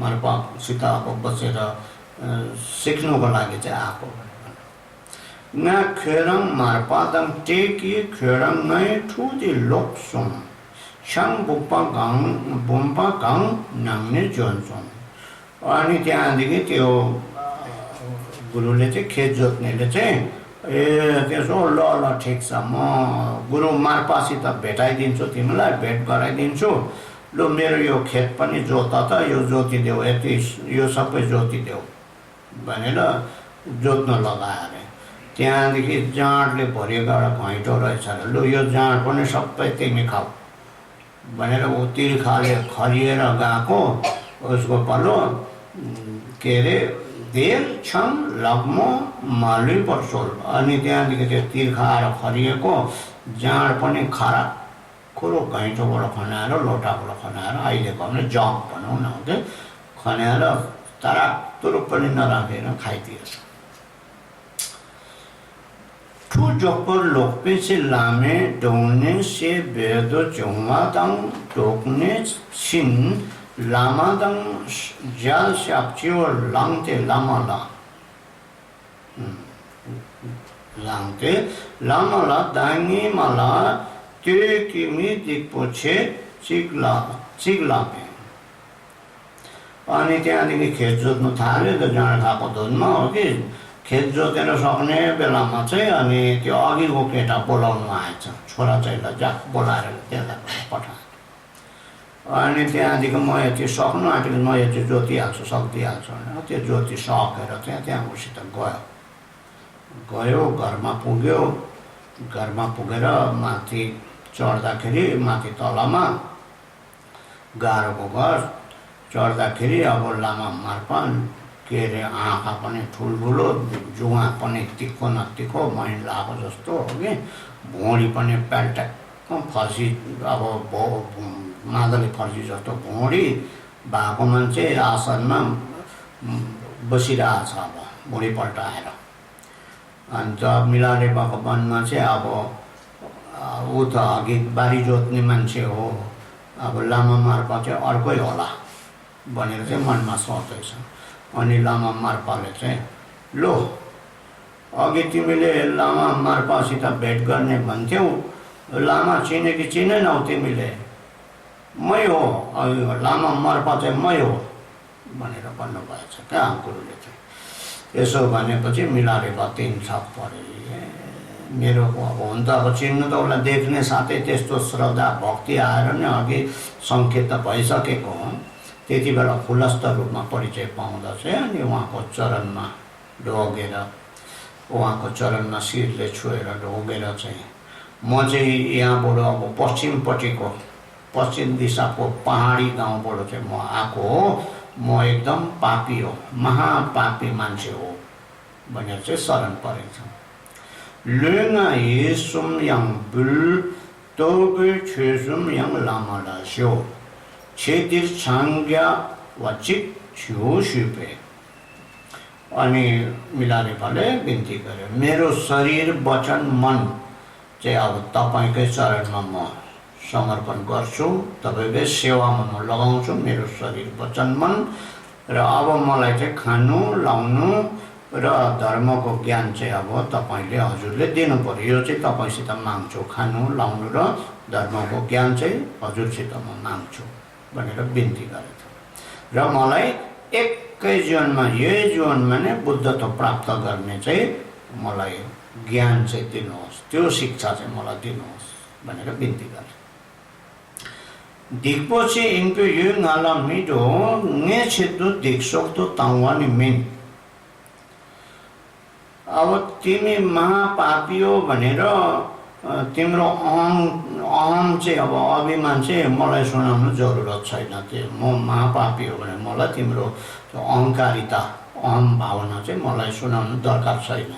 मार्पासित अब बसेर सिक्नुको लागि चाहिँ आएको। न खेरङ मार्पादङ टेकी खेरङ नै ठुदी लोक्सुङ छाङ बुम्पा गाङ नाङ्ने जोन्छौँ। अनि त्यहाँदेखि त्यो गुरुले चाहिँ खेत जोत्नेले चाहिँ ए त्यसो ल ल ठिक छ, म गुरु मार्पासित भेटाइदिन्छु, तिमीलाई भेट गराइदिन्छु, लु मेरो यो खेत पनि जोत त, यो जोतिदेऊ, यति यो सबै जोतिदेऊ भनेर जोत्न लगायो अरे। त्यहाँदेखि जाँडले भरिएको एउटा घैँटो रहेछ अरे, लु यो जाँड पनि सबै तिमी खाऊ भनेर ऊ तिर्खाले खरिएर गएको उसको पल्लो के अरे देल छम लग्मो मालुई पर्सोल। अनि त्यहाँदेखि त्यो तिर्खाएर खरिएको जाँड पनि खराब कुरो घैँटोबाट खनाएर लोटाबाट खनाएर अहिलेको भने जग भनौँ न, खनाएर तरातुरु पनि नराखेर खाइदिएछ। ठु जोपर लोकपे से लामे डोने से बेदो चौमादङ टोक्ने छिन लामादङ ज्याल स्याप्च्यो लाङते लामाला लाङते लामाला दाङ्गी माला त्यो किमी दिक्पोछे चिग्लापे। अनि त्यहाँदेखि खेत जोत्नु थाल्यो त जाँड खाएको धुनमा हो कि खेत जोतेर सक्ने बेलामा चाहिँ अनि त्यो अघिको केटा बोलाउनु आएछ, छोरा चाहिँलाई जा बोलाएर त्यसलाई पठायो। अनि त्यहाँदेखि म यति सक्नु आँटेको, म यति जोतिहाल्छु सक्दिहाल्छु भनेर त्यो जोति सकेर त्यहाँ उसित गयो घरमा पुग्यो। घरमा पुगेर माथि चढ्दाखेरि माथि तलमा गारोको घर चढ्दाखेरि अब लामा मार्पा के अरे आँखा पनि ठुल्ठुलो, जुवा पनि तिखो न तिखो मैन लगाएको जस्तो हो कि, भुँडी पनि प्याल्ट्याक्क फर्सी, अब मादली फर्सी जस्तो भुँडी भएको मान्छे आसनमा बसिरहेछ अब भुँडी पल्टाएर। अन्त मिलारे भएको वनमा चाहिँ अब ऊ त अघि बारी जोत्ने मान्छे हो, अब लामा मार्पा चाहिँ अर्कै होला भनेर चाहिँ मनमा सोच्दैछ। अनि लामा मार्पाले चाहिँ लो अघि तिमीले लामा मार्पासित भेट गर्ने भन्थ्यौ, लामा चिने कि चिनेनौ तिमीले? मै हो, लामा मार्पा चाहिँ मै हो भनेर भन्नुभएछ क्या गुरुले चाहिँ। यसो भनेपछि मिलारेको 3 छाप पऱ्यो। मेरो अब हुन त अब चिन्नु त उसलाई देख्ने साथै त्यस्तो श्रद्धा भक्ति आएर नै अघि सङ्केत त भइसकेको हो। त्यति बेला खुलस्त रूपमा परिचय पाउँदा चाहिँ अनि उहाँको चरणमा ढोगेर, उहाँको चरणमा शिरले छोएर ढोगेर चाहिँ म चाहिँ यहाँबाट अब पश्चिमपट्टिको पश्चिम दिशाको पहाडी गाउँबाट चाहिँ म आएको हो, म एकदम पापी हो, महापापी मान्छे हो भनेर चाहिँ शरण परेको छ। लुङा येसुम yang bul toge chesum yang lama la sho chedir changya wachik छु शुपे। अनि मिलाने वाले बिन्ती गरे, मेरो शरीर वचन मन चाहिँ अब तपाईकै चरणमा म समर्पण गर्छु, तपाईकै सेवामा म लगाउँछु मेरो शरीर वचन मन। र अब मलाई चाहिँ खानु लाउनु र धर्मको ज्ञान चाहिँ अब तपाईले हजुरले दिनु पर्यो, यो चाहिँ तपाईसित माग्छु, खानु लाउनु र धर्मको ज्ञान चाहिँ हजुरसित म माग्छु भनेर बिन्ती गरेछ। र मलाई एकै जीवनमा यही जीवनमा नै बुद्धत्व प्राप्त गर्ने चाहिँ मलाई ज्ञान चाहिँ दिनुहोस्, त्यो शिक्षा चाहिँ मलाई दिनुहोस् भनेर बिन्ती गरे। दिक्पछि इनको यो नाला मिटो ने छिटो दिक्सोक्तो तावानी मिन। अब तिमी महापापी हो भनेर तिम्रो अहम चाहिँ अब अभिमान चाहिँ मलाई सुनाउनु जरुरत छैन। त्यो म महापापी हो भने मलाई तिम्रो अहङ्कारिता अहम भावना चाहिँ मलाई सुनाउनु दरकार छैन।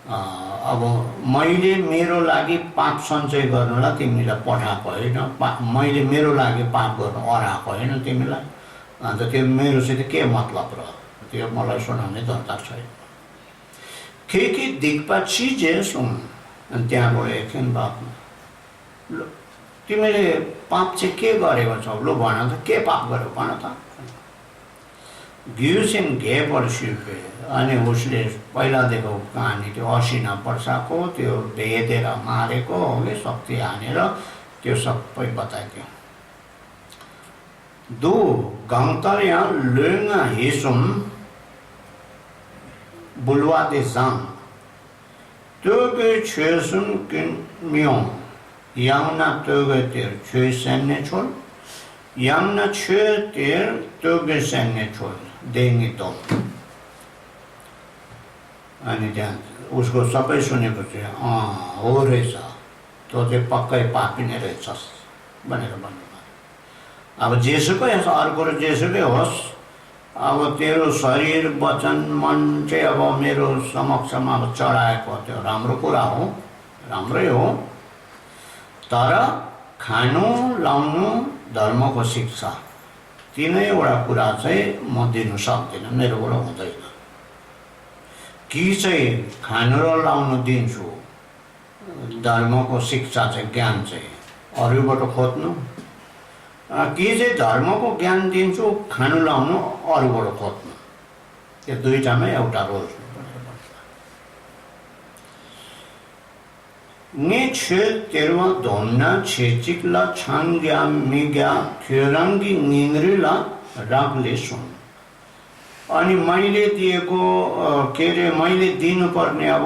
अब मैले मेरो लागि पाप सञ्चय गर्नुलाई तिमीलाई पठाएको होइन, मैले मेरो लागि पाप गर्नु अराएको होइन तिमीलाई, अन्त त्यो मेरोसित के मतलब र त्यो मलाई सुनाउने दरकार छैन। के दिक्पा चिजे सुन। अनि त्यहाँबाट एकछिन बादमा तिमीले पाप चाहिँ के गरेको छौ, लु भन त के पाप गर्यो भन त। घिउसिन घे पर्सिपे। अनि उसले पहिलादेखि कहानी त्यो असिना पर्साको त्यो भेदेर मारेको हो कि शक्ति हानेर त्यो सबै बताइदियो। दु गङ्तर यहाँ लुङा हिसुम बुलवादे जाङ Töge çözüm gün miyon. Yanına töge der çöy senne çol. Yanına çöy der töge senne çol. Dengi dom. अनि त्यहाँ उसको सबै सुनेको चाहिँ हो रहेछ, तँ चाहिँ पक्कै पापी नै रहेछस् भनेर भन्नुभयो। अब जेसुकै अर्को र जेसुकै होस्, अब तेरो शरीर वचन मन चाहिँ अब मेरो समक्षमा अब चढाएको त्यो राम्रो कुरा हो, राम्रै हो, तर खानु लाउनु धर्मको शिक्षा तीनैवटा कुरा चाहिँ म दिनु सक्दिनँ, मेरोबाट हुँदैन। कि चाहिँ खानु र लाउनु दिन्छु, धर्मको शिक्षा चाहिँ ज्ञान चाहिँ अरूबाट खोज्नु, कि चाहिँ धर्मको ज्ञान दिन्छु खानु लाउनु अरूबाट खोज्नु, त्यो दुईटामै एउटा रोज्नु भनेर भन्छ। ने छे तेरवा धोम्ना छेचिकला छाङ्ग्या मिग्या थ्योरङ्गी निङ्ग्रिला रागले सुन। अनि मैले दिएको के अरे मैले दिनुपर्ने अब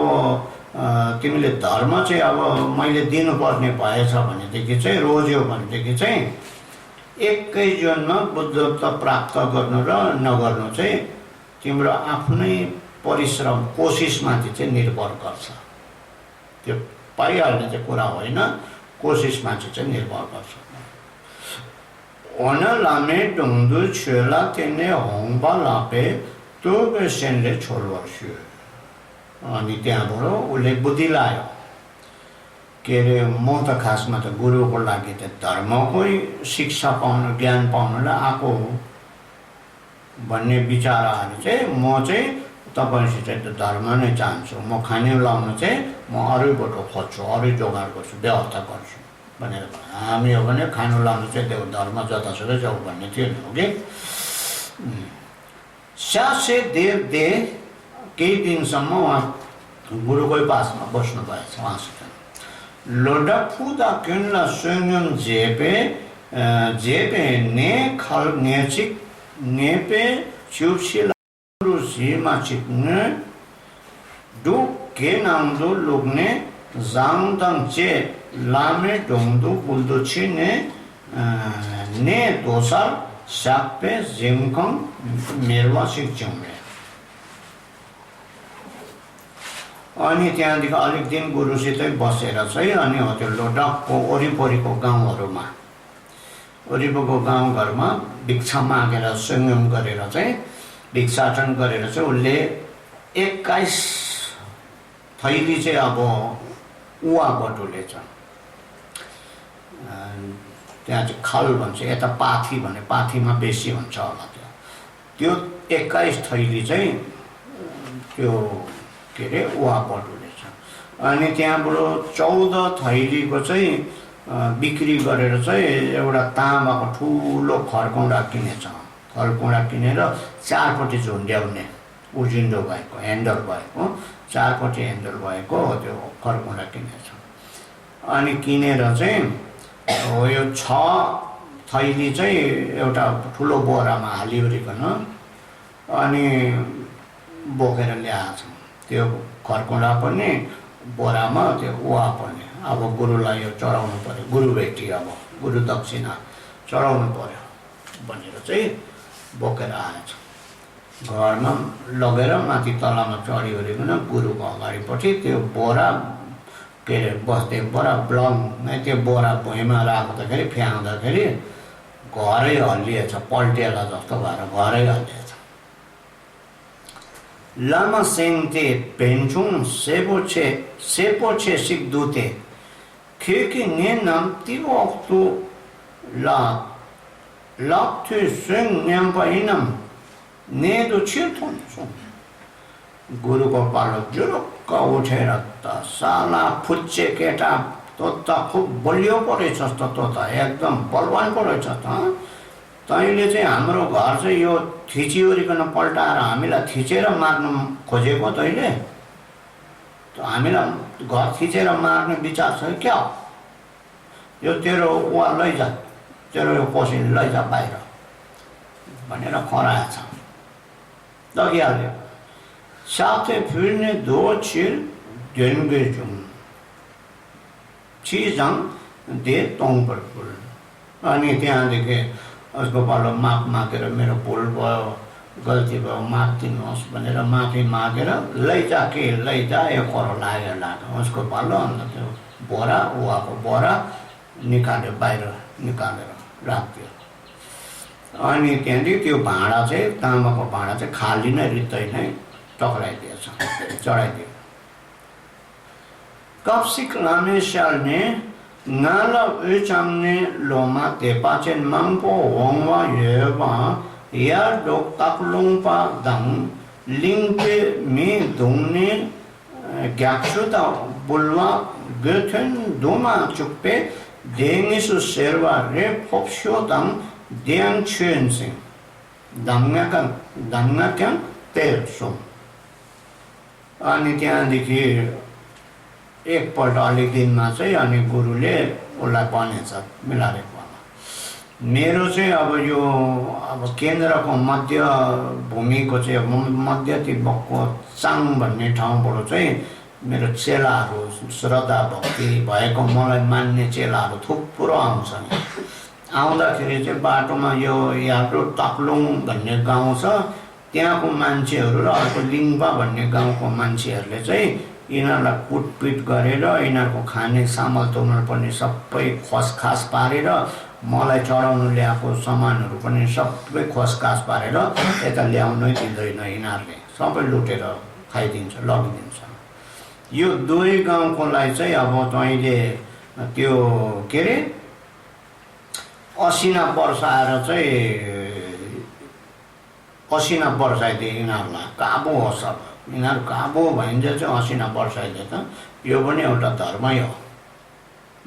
तिमीले धर्म चाहिँ अब मैले दिनुपर्ने भएछ भनेदेखि चाहिँ रोज्यो भनेदेखि चाहिँ एकै जीवनमा बुद्धत्व प्राप्त गर्नु र नगर्नु चाहिँ तिम्रो आफ्नै परिश्रम कोसिसमाथि चाहिँ निर्भर गर्छ। त्यो पाइहाल्ने चाहिँ कुरा होइन, कोसिसमाथि चाहिँ निर्भर गर्छ। ओना लामे डुङ्दु छेला तेने होङबा लापे त्यो सेनले छोड्वर्स्यो। अनि त्यहाँबाट उसले बुद्धि लायो, के अरे म त खासमा त गुरुको लागि त धर्मकै शिक्षा पाउनु ज्ञान पाउनुलाई आएको हो भन्ने विचार आएर चाहिँ म चाहिँ तपाईँसित त धर्म नै चाहन्छु, म खाने लाउनु चाहिँ म अरूबाट खोज्छु, अरू जोगाड गर्छु, व्यवस्था गर्छु भनेर भन्यो। हामी हो भने खानु लाउनु चाहिँ त्यो धर्म जतासुकै जाऊ भन्ने थियो नि, हो कि। स्यासे देव दे केही दिनसम्म उहाँ गुरुकै पासमा बस्नु भएछ उहाँसित। लोडा फुदा क्युनला सुङम जेपे जेपे ने खल नेचिक नेपे चुपसिला रुसीमा चिक्ने डु के नामदो लोग्ने जाङदङ चे लामे डोङदो बुल्दो छिने ने दोसार सापे जिमकङ मेरवा सिक्चौँले। अनि त्यहाँदेखि अलिक दिन गुरुसितै बसेर चाहिँ अनि त्यो लोडकको वरिपरिको गाउँहरूमा वरिपको गाउँघरमा भिक्षा मागेर संयम गरेर चाहिँ भिक्षाटन गरेर चाहिँ उसले 21 थैली चाहिँ अब उवा बटुलेछ। त्यहाँ चाहिँ खल भन्छ, यता पाथी भने पाथीमा बेसी हुन्छ होला त्यो 21 थैली चाहिँ त्यो के अरे उवा बटुलेछ। अनि त्यहाँबाट 14 थैलीको चाहिँ बिक्री गरेर चाहिँ एउटा तामाको ठुलो खरकौँडा किनेछ। खरकौँडा किनेर 4पट्टि झुन्ड्याउने उजिन्डो भएको ह्यान्डल भएको 4पट्टि ह्यान्डल भएको त्यो खरकौँडा किनेछ। अनि किनेर चाहिँ यो 6 थैली चाहिँ एउटा ठुलो बोरामा हालिवरिकन अनि बोकेर ल्याएको छ। त्यो खरकौँडा पनि बोरामा त्यो उवा पनि अब गुरुलाई यो चढाउनु पर्यो, गुरु भेटी अब गुरु दक्षिणा चढाउनु पर्यो भनेर चाहिँ बोकेर आएछ। घरमा लगेर माथि तलामा चढिवरिकन गुरुको अगाडिपट्टि त्यो बोरा के अरे बस्दै बोरा ब्लङ त्यो बोरा भुइँमा राख्दाखेरि फ्याउँदाखेरि घरै हल्लिएछ, पल्टिएला जस्तो भएर घरै हल्लिएछ। लामा सेन्ते पेन्चुङ सेपोछे सिक्दुते खेकी ने नाम तिरो अक्तु लाक्थु स्वयं न्याम्पाइनम ने तो छिर्थुन सो गुरुको पालो जुरुक्क उठेर त साला फुच्चे केटा तो त खुब बलियो परेछ त एकदम बलवान परेछ त। तैँले चाहिँ हाम्रो घर चाहिँ यो थिचिवरिकन पल्टाएर हामीलाई थिचेर मार्नु खोजेको तैँले? हामीलाई घर थिचेर मार्ने विचार छ क्या? यो तेरो उहाँ लैजा, तेरो यो पसिन लैजा बाहिर भनेर खराएछ। लगिहाल्यो। साथै फिर्ने दो छिर डेन्गे जुङ छिजाङ दे तोङपर पुल। अनि त्यहाँदेखि उसको पालो माफ मागेर मेरो भुल भयो, गल्ती भयो, माफ दिनुहोस् भनेर माफी मागेर लैजा के लैजा यो करो लाग्यो उसको पालो। अन्त त्यो बोरा उहाँको बोरा निकाल्यो, बाहिर निकालेर राख्यो। अनि त्यहाँदेखि त्यो भाँडा चाहिँ तामाको भाँडा चाहिँ खाली नै रित्तै नै टक्राइदिएछ, चढाइदियो। कप्सिक लामेस्यालने नाला उचाम्ने लोमा तेपाचेन माङपो होङवा येवा या डोक ताकलुङपा दङ लिङपे मे दुङने ग्याक्सुता बुल्वा गथन दोमा चुप्पे देङिसु शेरवा रे फोप्स्यो दङ देङ छुएनसिङ दङ्गाक्याङ तेर्सुङ। अनि त्यहाँदेखि एकपल्ट अलिक दिनमा चाहिँ अनि गुरुले उसलाई भनेछ मिलारेकोमा मेरो चाहिँ अब यो अब केन्द्रको मध्य भूमिको चाहिँ मध्य तिब्बतको चाङ भन्ने ठाउँबाट चाहिँ मेरो चेलाहरू श्रद्धा भक्ति भएको मलाई मान्ने चेलाहरू थुप्रो आउँछन्। आउँदाखेरि चाहिँ बाटोमा यो यहाँको ताक्लुङ भन्ने गाउँ छ, त्यहाँको मान्छेहरू र अर्को लिङ्पा भन्ने गाउँको मान्छेहरूले चाहिँ यिनीहरूलाई कुटपिट गरेर यिनीहरूको खाने सामल तोमल पनि सबै खसखास पारेर मलाई चढाउनु ल्याएको सामानहरू पनि सबै खसखास पारेर यता ल्याउनै दिँदैन, यिनीहरूले सबै लुटेर खाइदिन्छ, लगिदिन्छ। यो दुई गाउँकोलाई चाहिँ अब तैँले त्यो के अरे असिना वर्षाएर चाहिँ असिना वर्षाइदिए यिनीहरूलाई काबु होस्। अब यिनीहरू काबु भइन्छ चाहिँ असिना वर्षाइदिए त यो पनि एउटा धर्मै हो,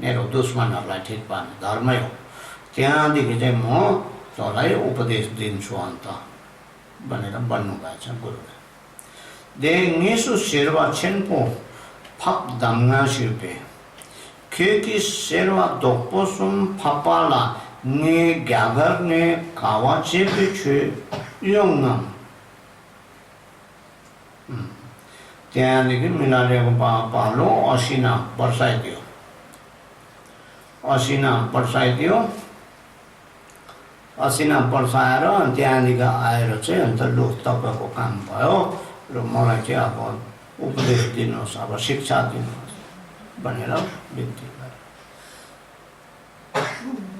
मेरो दुश्मनहरूलाई ठिक पार्ने धर्मै हो। त्यहाँदेखि चाहिँ म तँलाई उपदेश दिन्छु अन्त भनेर भन्नुभएछ गुरुले। दे निसु शेरवा छेन्पो फप दङ्गा शिल्पे खेकी शेरवा दोप्पोसुम फपाला ने ग्यागर ने कावा चेपे छे योङम। त्यहाँदेखि मिलालेको पालो असिना वर्षाइदियो, असिना वर्षाइदियो। असिना वर्षाएर त्यहाँदेखि आएर चाहिँ अन्त लु तपाईँको काम भयो र मलाई चाहिँ अब उपदेश दिनुहोस्, अब शिक्षा दिनुहोस् भनेर बिन्ती गरे।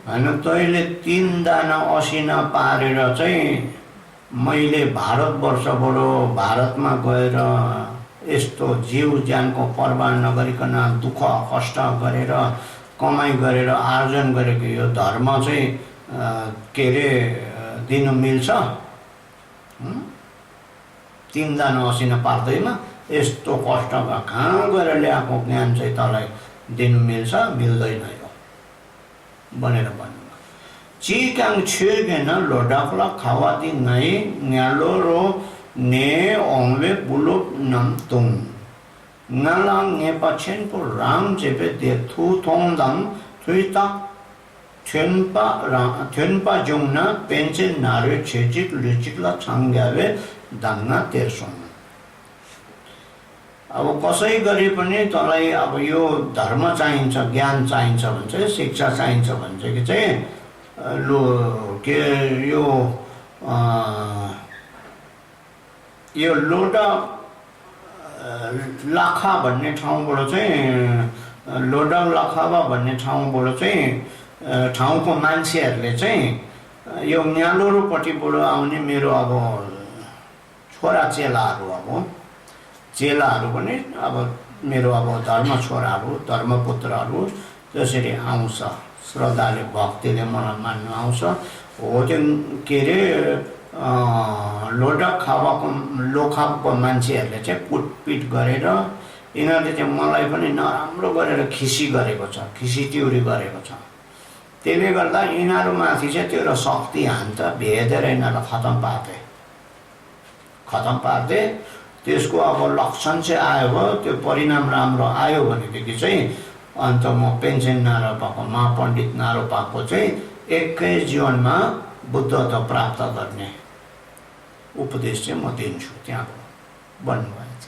होइन तैँले 3 दाना असिना पारेर चाहिँ मैले भारतवर्षबाट भारतमा गएर यस्तो जीव ज्यानको परवाह नगरिकन दुःख कष्ट गरेर कमाइ गरेर आर्जन गरेको यो धर्म चाहिँ के अरे दिनु मिल्छ? 3 दाना असिना पार्दैमा यस्तो कष्ट कहाँ गएर ल्याएको ज्ञान चाहिँ तँलाई दिनु मिल्छ? मिल्दैन यो भनेर भन्नु। चिकाङ छेगेन लोडाक्ला खावादी नै न्यालो रो ने ओंगवे बुलोप नमतुङ ngalang nge pachen po ram jepe de thu thong dang thui ta thuen pa jong na penchen nare chejik luchik la changyave dangna tersong। अब कसै गरे पनि तँलाई अब यो धर्म चाहिन्छ, ज्ञान चाहिन्छ भन्छ, शिक्षा चाहिन्छ भन्छ कि चाहिँ लो के यो लोडा लाखा भन्ने ठाउँबाट चाहिँ लोडा लाखावा भन्ने ठाउँबाट चाहिँ ठाउँको मान्छेहरूले चाहिँ यो न्यालोरोपट्टिबाट आउने मेरो अब छोरा चेलाहरू पनि अब मेरो अब धर्म छोराहरू धर्मपुत्रहरू त्यसरी आउँछ, श्रद्धाले भक्तिले मलाई मान्नु आउँछ। हो त्यो के अरे लोखाको मान्छेहरूले चाहिँ कुटपिट गरेर यिनीहरूले चाहिँ मलाई पनि नराम्रो गरेर खिसी गरेको छ, खिसी टिउरी गरेको छ। त्यसले गर्दा यिनीहरूमाथि चाहिँ त्यो शक्ति हान्छ, भेदेर यिनीहरूलाई खतम पार्दै त्यसको अब लक्षण चाहिँ आयो भयो, त्यो परिणाम राम्रो आयो भनेदेखि चाहिँ अन्त म पेन्सन नारोपाको महापण्डित नारोपाको चाहिँ एकै जीवनमा बुद्धत्व प्राप्त गर्ने उपदेश चाहिँ म दिन्छु त्यहाँको भन्नुभएको छ।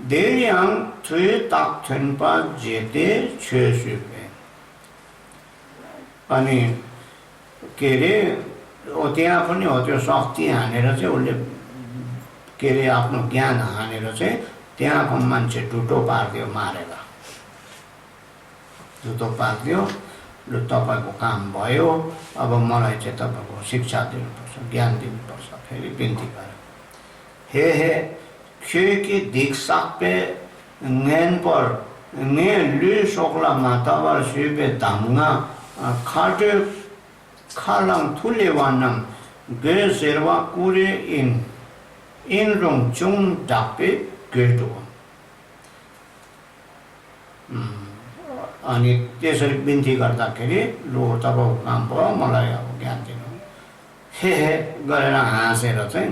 देयाङ थुए ताक थेन्पा जेते छे सुपे अनि के अरे त्यहाँ पनि हो त्यो शक्ति हानेर चाहिँ उसले के अरे आफ्नो ज्ञान हानेर चाहिँ त्यहाँको मान्छे टुटो पारिदियो, मारेर टुटो पारिदियो। ल तपाईँको काम भयो, अब मलाई चाहिँ तपाईँको शिक्षा दिनुपर्छ, ज्ञान दिनुपर्छ। फेरि बिन्ती गरे, हे कि दिक्सापे ngén per nghe lư sốc là mà ta vào suy về damnga kharte khalang thule wanam ge serwa kure in rong chung dape gedo अनि त्यसरी बिन्ती गर्दाखेरि लो तपाईँको काम भयो, मलाई अब ज्ञान दिनु हे गरेर हाँसेर चाहिँ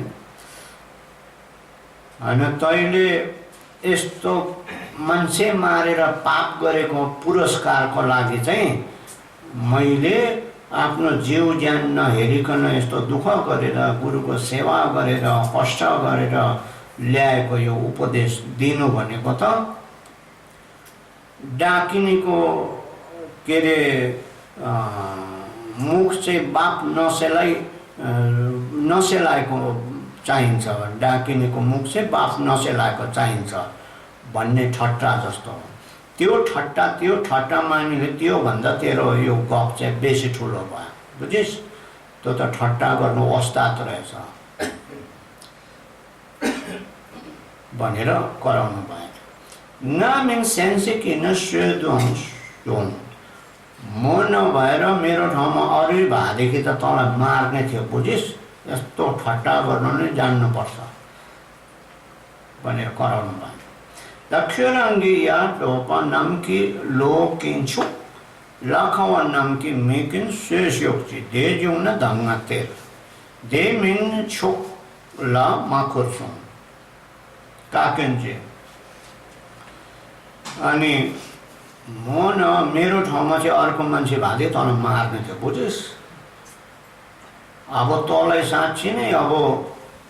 होइन तैँले यस्तो मान्छे मारेर पाप गरेको पुरस्कारको लागि चाहिँ मैले आफ्नो जीव ज्यान नहेरिकन यस्तो दुःख गरेर गुरुको सेवा गरेर कष्ट गरेर ल्याएको यो उपदेश दिनु भनेको त डाकिनीको के अरे मुख चाहिँ बाप नसेलाएको चाहिन्छ, डाकिनीको मुख चाहिँ बाफ नसेलाएको चाहिन्छ भन्ने ठट्टा जस्तो हो। त्यो ठट्टा मानिले त्योभन्दा तेरो यो गफ चाहिँ बेसी ठुलो भयो, बुझिस्? त्यो त ठट्टा गर्नु अस्ताद रहेछ भनेर कराउनु भयो। नामिङ सेन्से किन स्वेदोङ म नभएर मेरो ठाउँमा अरू भएदेखि त तँलाई मार्ने थियो, बुझिस्? यस्तो ठट्टा गर्नु नै जान्नुपर्छ भनेर कराउनु भयो। दक्षिणाङ्गी या टोपा नामकी लोकिन्छु लाखावा नामकी मेकिन शेषयोक्ची दे जुन दङ्गा तेल दे मिन छुक ला माखुर्छौँ काकेन्चे अनि म न मेरो ठाउँमा चाहिँ अर्को मान्छे भए तँलाई मार्ने थियो, बुझिस्? अब तँलाई साँच्ची नै अब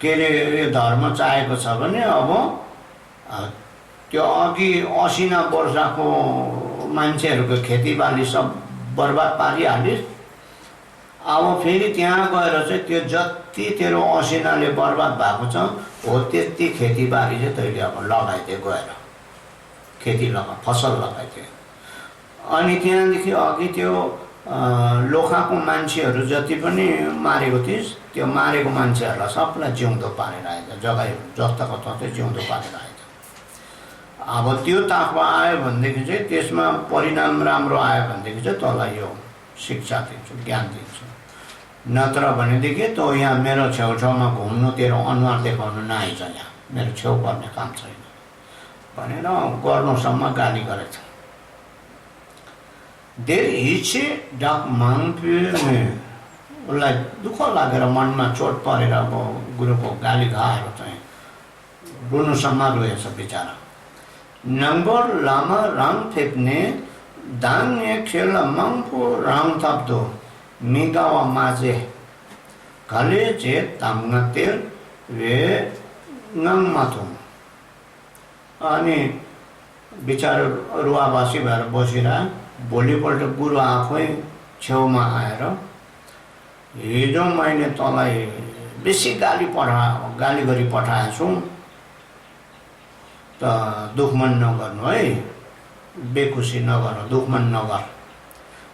के अरे धर्म चाहेको छ भने अब त्यो अघि असिना वर्षको मान्छेहरूको खेतीबाली सब बर्बाद पारिहालिस्। अब फेरि त्यहाँ गएर चाहिँ त्यो जति तेरो असिनाले बर्बाद भएको छ हो त्यति खेतीबारी चाहिँ तैँले अब लगाइदिए, गएर खेती फसल लगाइदिए। अनि त्यहाँदेखि अघि त्यो लोखाको मान्छेहरू जति पनि मारेको थिइस् त्यो मारेको मान्छेहरूलाई सबलाई जिउँदो पारेर आएछ, जगाइ जस्ताको तस्तै जिउँदो पारेर आएछ। अब त्यो ताकमा आयो भनेदेखि चाहिँ त्यसमा परिणाम राम्रो आयो भनेदेखि चाहिँ तँलाई यो शिक्षा दिन्छु, ज्ञान दिन्छु। नत्र भनेदेखि त यहाँ मेरो छेउछाउमा घुम्नु, तेरो अनुहार देखाउनु नआइज, यहाँ मेरो छेउ पर्ने काम छैन भनेर गर्नुसम्म गाली गरेछ। धेरै हिचे डाक माङ्पे उसलाई दुःख लागेर मनमा चोट परेर अब गुरुको गाली खाएर चाहिँ रुनुसम्म रोएछ बिचरा। नम्बर लामा राङ फेप्ने दाङ्ने खेल मङ्पो राङ थप्दो मिगावा माझे घले जे ताङ्गतेर वे नङमाथुङ। अनि बिचारा रुवाबासी भएर बसिरह। भोलिपल्ट गुरु आफै छेउमा आएर हिजो मैले तँलाई बेसी गाली गरी पठाएछु त दुखमन नगर्नु है, बेखुसी नगर्नु, दुखमन नगर।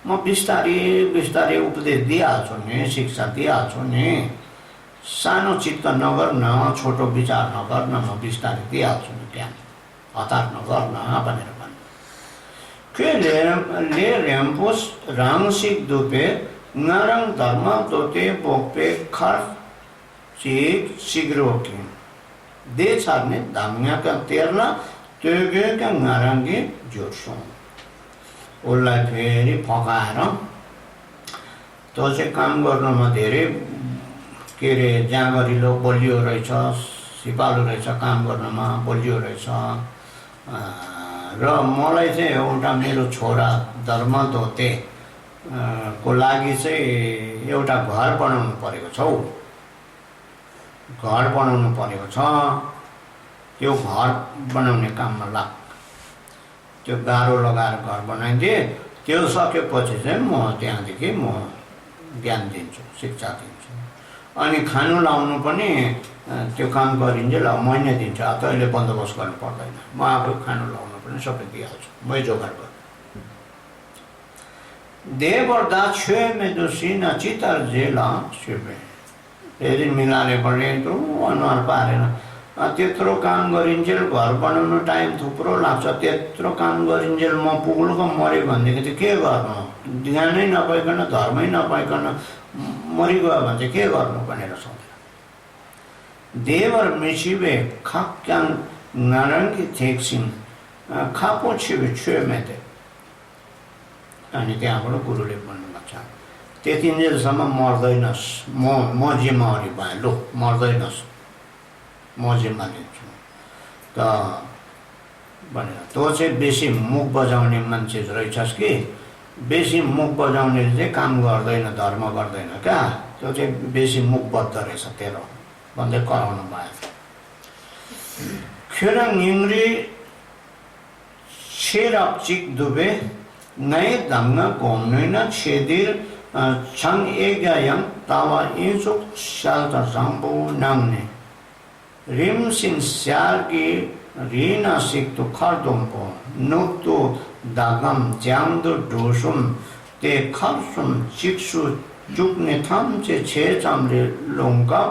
म बिस्तारै बिस्तारै उपदेश दिइहाल्छु नि, शिक्षा दिइहाल्छु नि, सानो चित्त नगर न, छोटो विचार नगर न, म बिस्तारै दिइहाल्छु नि ज्ञान, हतार नगर न भनेर भन्नु। के ले रेम्पोस राङसिक दुपे नरङ धर्म दोते बोक्पे खर चिक सिग्रोके दे छार्ने धाम्याका तेर्ला त्योगेका नारङ्गी जोड्छौँ। उसलाई फेरि फकाएर तँ चाहिँ काम गर्नुमा धेरै के अरे जाँगरिलो बलियो रहेछ, सिपालु रहेछ, काम गर्नुमा बलियो रहेछ र मलाई चाहिँ एउटा मेरो छोरा धर्म धोते को लागि चाहिँ एउटा घर बनाउनु परेको छ हौ, घर बनाउनु परेको छ। त्यो घर बनाउने काममा लाग, त्यो गाह्रो लगाएर घर बनाइदिए। त्यो सकेपछि चाहिँ म त्यहाँदेखि म ज्ञान दिन्छु, शिक्षा दिन्छु। अनि खानु लाउनु पनि त्यो काम गरिन्जेल महिना दिन्छ। अब त अहिले बन्दोबस्त गर्नु पर्दैन, म आफै खानु लाउनु पनि सबै दिइहाल्छु, मै जोगाड गर्छु। देवर्दा छे में सीना चितर जेला छेपे फेरि मिलाले बढे अनुहार पारेन। त्यत्रो काम गरिन्जेल घर बनाउनु टाइम थुप्रो लाग्छ, त्यत्रो काम गरिन्जेल म पुग्लुको मऱ्यो भनेदेखि चाहिँ के गर्नु? ध्यानै नपाइकन, धर्मै नपाइकन मरिगयो भने चाहिँ के गर्नु भनेर सोचे। देवर मिसिबे खाक्याङ नारङ्गी थेक्सिङ खापो छिबे छेमेते। अनि त्यहाँबाट गुरुले भन्नुभएको छ त्यतिन्जेलसम्म मर्दैनस्, म जिम्मेवारी भएँ, लु मर्दैनस्, म जिम्मा लिन्छु त भनेर। तँ चाहिँ बेसी मुख बजाउने मान्छे रहेछस् कि, बेसी मुख बजाउने चाहिँ काम गर्दैन, धर्म गर्दैन क्या, त्यो चाहिँ बेसी मुखबद्ध रहेछ तेरो भन्दै कराउनु भयो। खेर निङ्री छेराप चिक दुबे नै धङ्ग घुम्दैन छेदिर छङ एगायङ तावा इन्चुक स्याल्ट साम्बो नाङ्ने रिमसिन स्यार्की रिना सिक्तु खर्दुम्पो नुक्तु दागम ज्याङ्दु ढोसुम ते खर्सुम चिक्सु चुक्ने थम चे छे चम्रे लोङ्का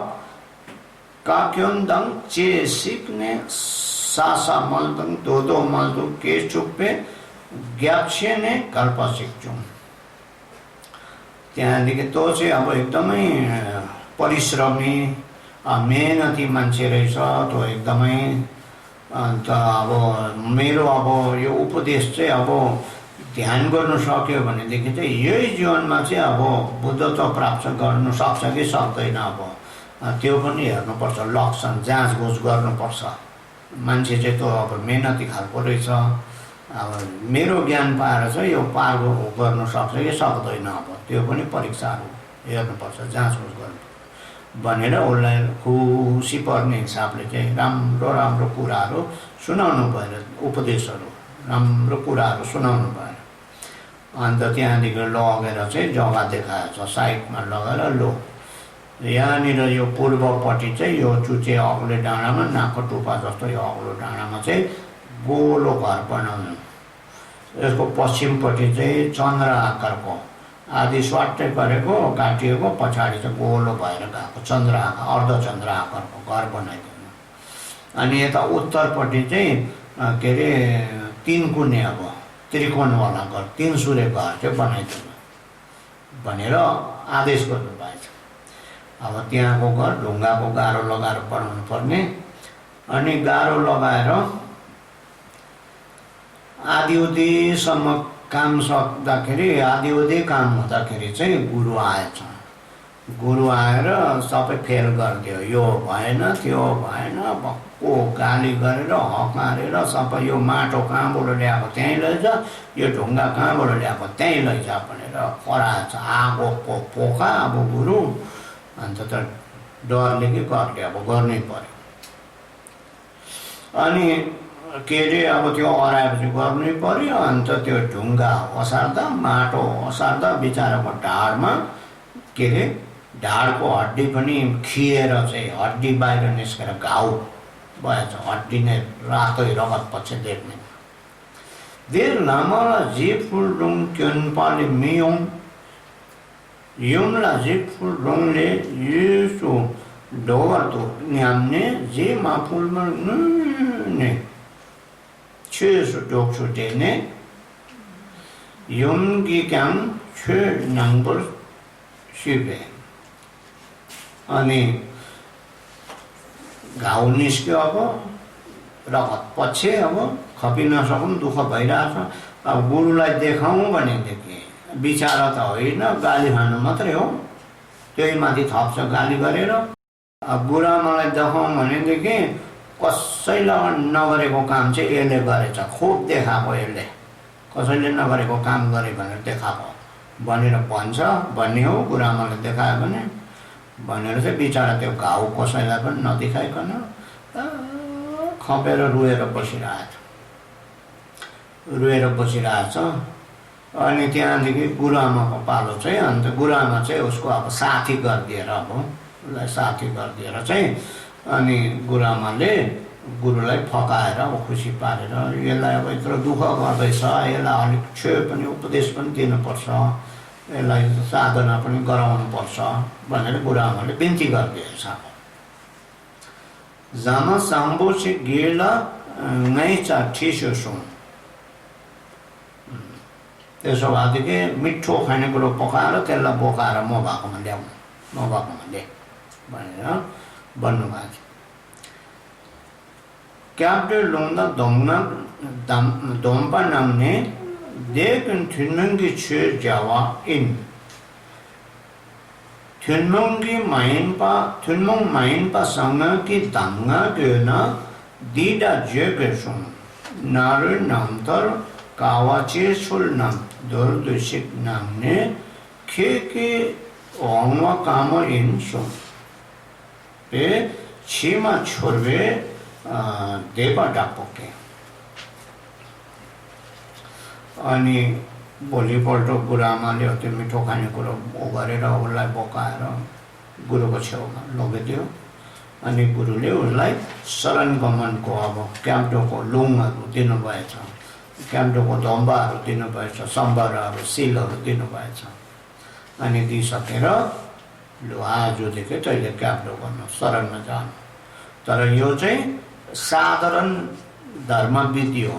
काक्योन्दङ चे सिक्ने सासा मल्दङ दोदो मल्दु के चुप्पे ग्याप्से नै कल्पा सिक्छौँ। त्यहाँदेखि तँ चाहिँ अब एकदमै परिश्रमी मेहनती मान्छे रहेछ तँ एकदमै। अन्त अब मेरो अब यो उपदेश चाहिँ अब ध्यान गर्नु सक्यो भनेदेखि चाहिँ यही जीवनमा चाहिँ अब बुद्धत्व प्राप्त गर्नु सक्छ कि सक्दैन, अब त्यो पनि हेर्नुपर्छ, लक्षण जाँचबुझ गर्नुपर्छ। मान्छे चाहिँ तँ अब मेहनती खालको रहेछ, अब मेरो ज्ञान पाएर चाहिँ यो पार गर्नु सक्छ कि सक्दैन, अब त्यो पनि परीक्षाहरू हेर्नुपर्छ, जाँचबुझ गर्नुपर्छ भनेर उसलाई खुसी पर्ने हिसाबले चाहिँ राम्रो राम्रो कुराहरू सुनाउनु भएर, उपदेशहरू राम्रो कुराहरू सुनाउनु भएर। अन्त त्यहाँदेखि लगेर चाहिँ जग्गा देखाएछ, साइडमा लगेर लो यहाँनिर यो पूर्वपट्टि चाहिँ यो चुचे अग्लो डाँडामा, नाकको टुप्पा जस्तो यो अग्लो डाँडामा चाहिँ गोलो घर बनाउनु। यसको पश्चिमपट्टि चाहिँ चन्द्र आकारको आधी स्वाट्टै गरेको काटिएको, पछाडि चाहिँ गोलो भएर गएको चन्द्र आकार, अर्धचन्द्र आकारको घर बनाइदिनु। अनि यता उत्तरपट्टि चाहिँ के अरे 3 कुने अब त्रिकोणवाला घर, 3 सूर्य घर चाहिँ बनाइदिनु भनेर आदेश गर्नुभएछ। अब त्यहाँको घर ढुङ्गाको गाह्रो लगाएर बनाउनु पर्ने। अनि गाह्रो लगाएर आधी-उधीसम्म काम सक्दाखेरि, आधी-उधी काम हुँदाखेरि चाहिँ गुरु आएछ। गुरु आएर सबै फेल गरिदियो, यो भएन त्यो भएन, भक्को गाली गरेर हकारेर सबै यो माटो कहाँबाट ल्याएको त्यहीँ लैजा, यो ढुङ्गा कहाँबाट ल्याएको त्यहीँ लैजा भनेर कराएछ। आगोको पोखा अब गुरु। अन्त त डरले कि गर्ले अब गर्नै पर्यो। अनि के अरे अब त्यो अराएपछि गर्नै पर्यो। अन्त त्यो ढुङ्गा ओसार्दा, माटो ओसार्दा बिचराको ढाडमा के अरे ढाडको हड्डी पनि खिएर चाहिँ हड्डी बाहिर निस्केर घाउ भएछ। हड्डी नै रातै रगत पछि देख्ने। देर लामाला जिफुलडुङ क्योनपाले मियोङ युमला जिफुलडुङले युसु डोगरतो न्याम्ने जे माफुलमा ने छेसु डोक्सु देने युमगी क्याम छे नंबर शिवे। अनि घाउ निस्क्यो, अब रगत पछि अब खपि नसकौँ, दुःख भइरहेछ। अब गुरुलाई देखाउँ भनेदेखि बिचारा त होइन, गाली खानु मात्रै हो, त्यही माथि थप्छ गाली गरेर। अब गुरुआमालाई देखाउँ भनेदेखि कसैले नगरेको काम चाहिँ यसले गरेछ, खुब देखाएको, यसले कसैले नगरेको काम गरे भनेर देखाएको भनेर भन्छ। भन्ने हो गुरुआमाले देखायो भने भनेर चाहिँ बिचरा त्यो घाउ कसैलाई पनि नदेखाइकन खपेर रोएर बसिरहेछ। अनि त्यहाँदेखि गुरुआमाको पालो चाहिँ, अन्त गुरुआमा चाहिँ उसको अब साथी गरिदिएर, अब उसलाई साथी गरिदिएर चाहिँ अनि गुरुआमाले गुरुलाई फकाएर अब खुसी पारेर यसलाई अब यत्रो दुःख गर्दैछ, यसलाई अलिक छेउ पनि उपदेश पनि दिनुपर्छ, यसलाई साधना पनि गराउनुपर्छ भनेर गुरुआमाले बिन्ती गरिदिएछ। जामा साम्बोसी गेला ngaicha ठिसोसुङ। त्यसो भएदेखि मिठो खानेकुरो पकाएर त्यसलाई बोकाएर म भएकोमा ल्याउनु, म भएकोमा ल्याउ भनेर भन्नुभएको छ। क्याप्टे लुङ्दा दोम्पा नाम्ने देखन थुन्मङ्गी छे जावा इन थुन्मङ माइनपा सँगकी दाङ्गा गएन दिडा जेगेसुङ नारु नामतर कावाचे सुल नाम दोर्दुसिक नाम्ने के ओंगवा काम इन सुङ पे छिमा छोर्वे देवा डापोके। अनि भोलिपल्ट गुरुआमाले त्यो मिठो खानेकुरो गरेर उसलाई बोकाएर गुरुको छेउमा लगिदियो। अनि गुरुले उसलाई शरण गमनको अब क्याम्डोको लुङहरू दिनुभएछ, क्याम्डोको धम्बाहरू दिनुभएछ, सम्बरहरू सिलहरू दिनुभएछ। अनि दिइसकेर लु आजदेखि तैँले क्याम्डो गर्नु, शरणमा जानु। तर यो चाहिँ साधारण धर्मविधि हो,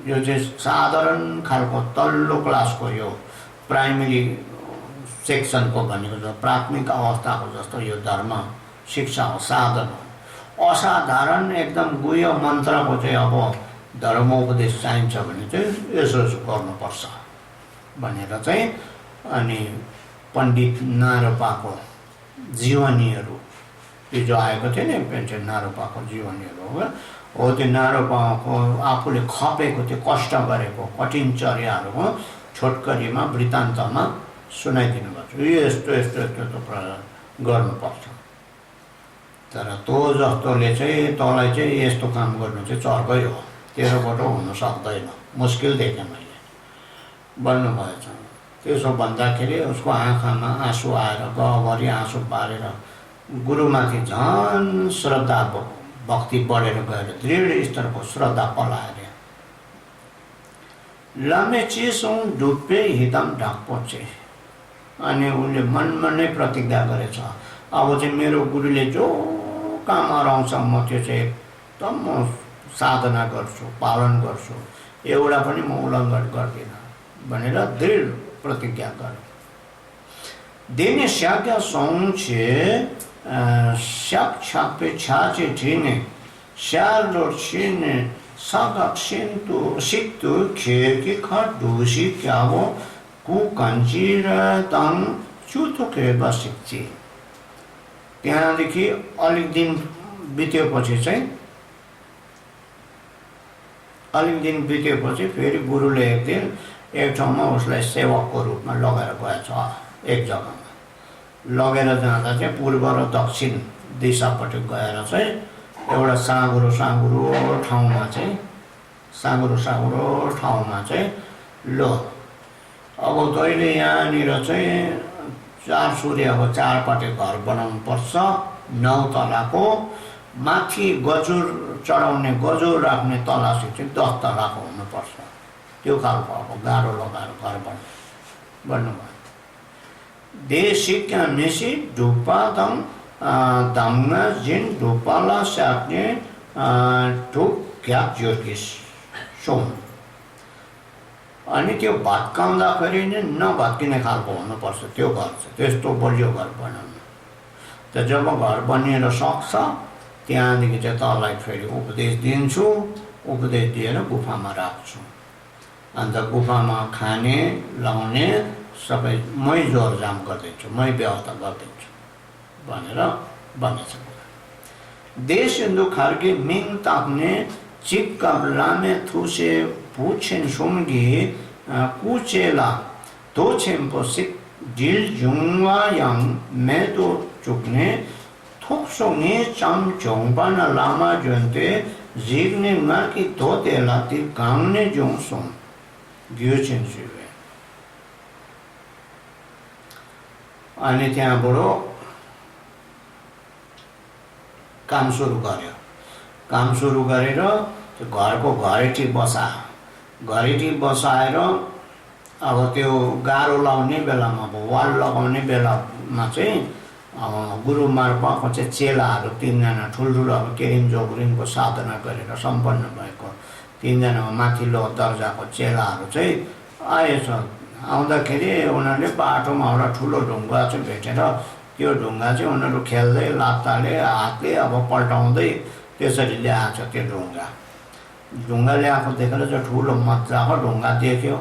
यो चाहिँ साधारण खालको तल्लो क्लासको, यो प्राइमेरी सेक्सनको भनेको जो प्राथमिक अवस्थाको जस्तो यो धर्म शिक्षा हो, साधन हो। असाधारण एकदम गुह्य मन्त्रको चाहिँ अब धर्मोपदेश चाहिन्छ भने चाहिँ यसो गर्नुपर्छ भनेर चाहिँ अनि पण्डित नारोपाको जीवनीहरू हिजो आएको थियो नि, पेन्सन नारोपाको जीवनीहरू हो त्यो नारोपाको आफूले खपेको त्यो कष्ट गरेको कठिन चर्याहरूको छोटकरीमा वृत्तान्तमा सुनाइदिनु भएको छ। यस्तो यस्तो यस्तो यस्तो गर्नुपर्छ। तर तँ जस्तोले चाहिँ तँलाई चाहिँ यस्तो काम गर्नु चाहिँ चर्कै हो, तेरोबाट हुन सक्दैन, मुस्किल देखेँ मैले भन्नुभएछ। त्यसो भन्दाखेरि उसको आँखामा आँसु आएर गहभरि आँसु पारेर गुरुमाथि झन् श्रद्धा भक्ति बढेर गएर दृढ स्तरको श्रद्धा पलाएर लामे चिसौँ डुब्बे हितम ढाकपोचे अनि उसले मनमा नै प्रतिज्ञा गरेछ, अब चाहिँ मेरो गुरुले जो काम हराउँछ म त्यो चाहिँ एकदम म साधना गर्छु, पालन गर्छु, एउटा पनि म उल्लङ्घन गर्दिनँ भनेर दृढ प्रतिज्ञा गरे। देने स्याक्या सौँ छे स्याक छापे छाचे ठिने स्यालो छिने सागक सिक्तु खेकी खडुसी क्यावो कुकन्ची र ताङ चुथोके बसिक्ची। त्यहाँदेखि अलिक दिन बितेपछि फेरि गुरुले एक दिन एक ठाउँमा उसलाई सेवकको रूपमा लगेर गएछ। एक जग्गामा लगेर जाँदा चाहिँ पूर्व र दक्षिण दिशापट्टि गएर चाहिँ एउटा साँगुरो ठाउँमा चाहिँ लो अब तैँले यहाँनिर चाहिँ 4 सूर्य अब 4पट्टि घर बनाउनु पर्छ, 9 तलाको, माथि गजुर चढाउने गजुर राख्ने तलासी चाहिँ 10 तलाको हुनुपर्छ। त्यो खालको अब गाह्रो लगाएर घर भन्नुभयो। देशिका मेसी ढुप्पा दामना जिन ढुप्पाला स्याक्ने ढुक घ्याप ज्योतिष सोम। अनि त्यो भत्काउँदाखेरि नै नभत्किने खालको हुनुपर्छ त्यो घर चाहिँ, त्यस्तो बलियो घर बनाउनु। त जब घर बनिएर सक्छ त्यहाँदेखि चाहिँ तँलाई फेरि उपदेश दिन्छु, उपदेश दिएर गुफामा राख्छु, अन्त गुफामा खाने लाउने सबै मै जोरजाम गरिदिन्छु, मै व्यवस्था गरिदिन्छु भनेर भनेछ। देश हिन्दू खार्के मिङ ताप्ने चिक्का लामे थुसे पुछेन सुङ्गी कुचेला तोछेम्पो सिक ढिल जुङ्वा याङ मेदो चुक्ने थोक्सोङे चाम चौङ्पाना लामा जुन्ते जिग्ने माकी धोतेला ती गाङ्ने जोङसोङ ग्युछेन सुवे। अनि त्यहाँबाट काम सुरु गरेर घरको घरेटी बसाएर अब त्यो गाह्रो लाउने बेलामा, अब वाल लगाउने बेलामा चाहिँ गुरु मार्फत चाहिँ चेलाहरू 3 जना ठुल्ठुलो अब केरिम जोगुरिमको साधना गरेर सम्पन्न भएको 3 जना माथिल्लो दर्जाको चेलाहरू चाहिँ आएछ। आउँदाखेरि उनीहरूले बाटोमा एउटा ठुलो ढुङ्गा चाहिँ भेटेर त्यो ढुङ्गा चाहिँ उनीहरू खेल्दै लात्ताले हातले अब पल्टाउँदै त्यसरी ल्याएको छ। त्यो ढुङ्गा ल्याएको देखेर चाहिँ ठुलो मजाको ढुङ्गा देख्यो,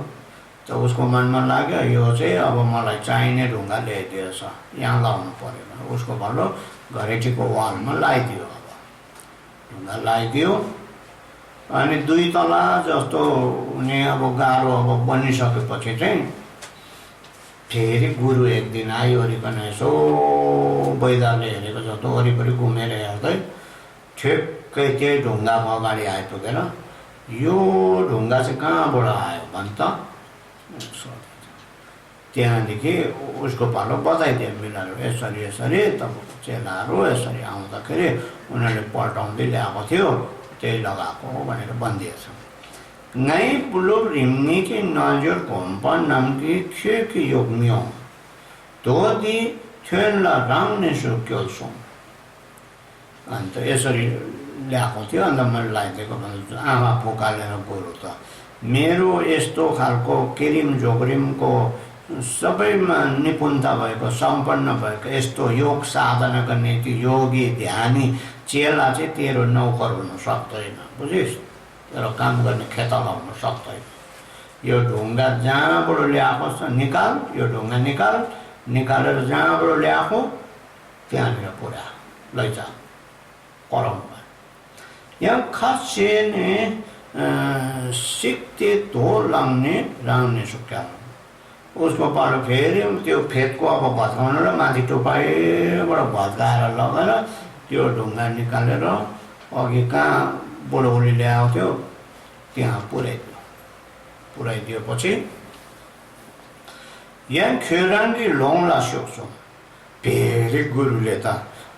त उसको मनमा लाग्यो यो चाहिँ अब मलाई चाहिने ढुङ्गा ल्याइदिएछ, यहाँ लाउनु पऱ्यो भने उसको भलो घरेटीको वालमा लगाइदियो। अब ढुङ्गा लगाइदियो अनि 2 तला जस्तो हुने अब गाह्रो अब बनिसकेपछि चाहिँ फेरि गुरु एक दिन आइवरिकन यसो बैदाले हेरेको जस्तो वरिपरि घुमेर हेर्दै ठिक्कै त्यही ढुङ्गाको अगाडि आइपुगेर यो ढुङ्गा चाहिँ कहाँबाट आयो भन् त। त्यहाँदेखि उसको पालो बजाइदियो मिलाएर, यसरी तपाईँको चेलाहरू यसरी आउँदाखेरि उनीहरूले पल्टाउँदै ल्याएको थियो, त्यही लगाएको हो भनेर भनिदिएछ। नै पुलो रिम्नी कि नजर घोम्पा नामकी खेकी योग्म्यो धोदी थेन्ला राङ्ने सुक्योल्छौँ। अन्त यसरी ल्याएको थियो, अन्त मैले लगाइदिएको भन्छु आमा फुकालेर गुरु त मेरो यस्तो खालको केरिम जोगरिमको सबैमा निपुणता भएको सम्पन्न भएको यस्तो योग साधना गर्ने त्यो योगी ध्यानी चेला चाहिँ तेरो नौकर हुन सक्दैन, बुझिस्, तेरो काम गर्ने खेता लाउन सक्दैन। यो ढुङ्गा जहाँबाट ल्याएको छ निकाल, यो ढुङ्गा निकालेर जहाँबाट ल्याएको त्यहाँनिर पुरा लैजा कराउनु। यहाँ खासे ने सिक्ते धो लाउने राङ्ने सुक्या। उसको पालो फेरि त्यो फेदको अब भत्काउनलाई माथि टोपाइबाट भत्काएर लगाएर त्यो ढुङ्गा निकालेर अघि कहाँ बुढौली ल्याएको थियो त्यहाँ पुऱ्याइदिएपछि यहाँ खेराङ्गी लौला सक्छौँ। फेरि गुरुले त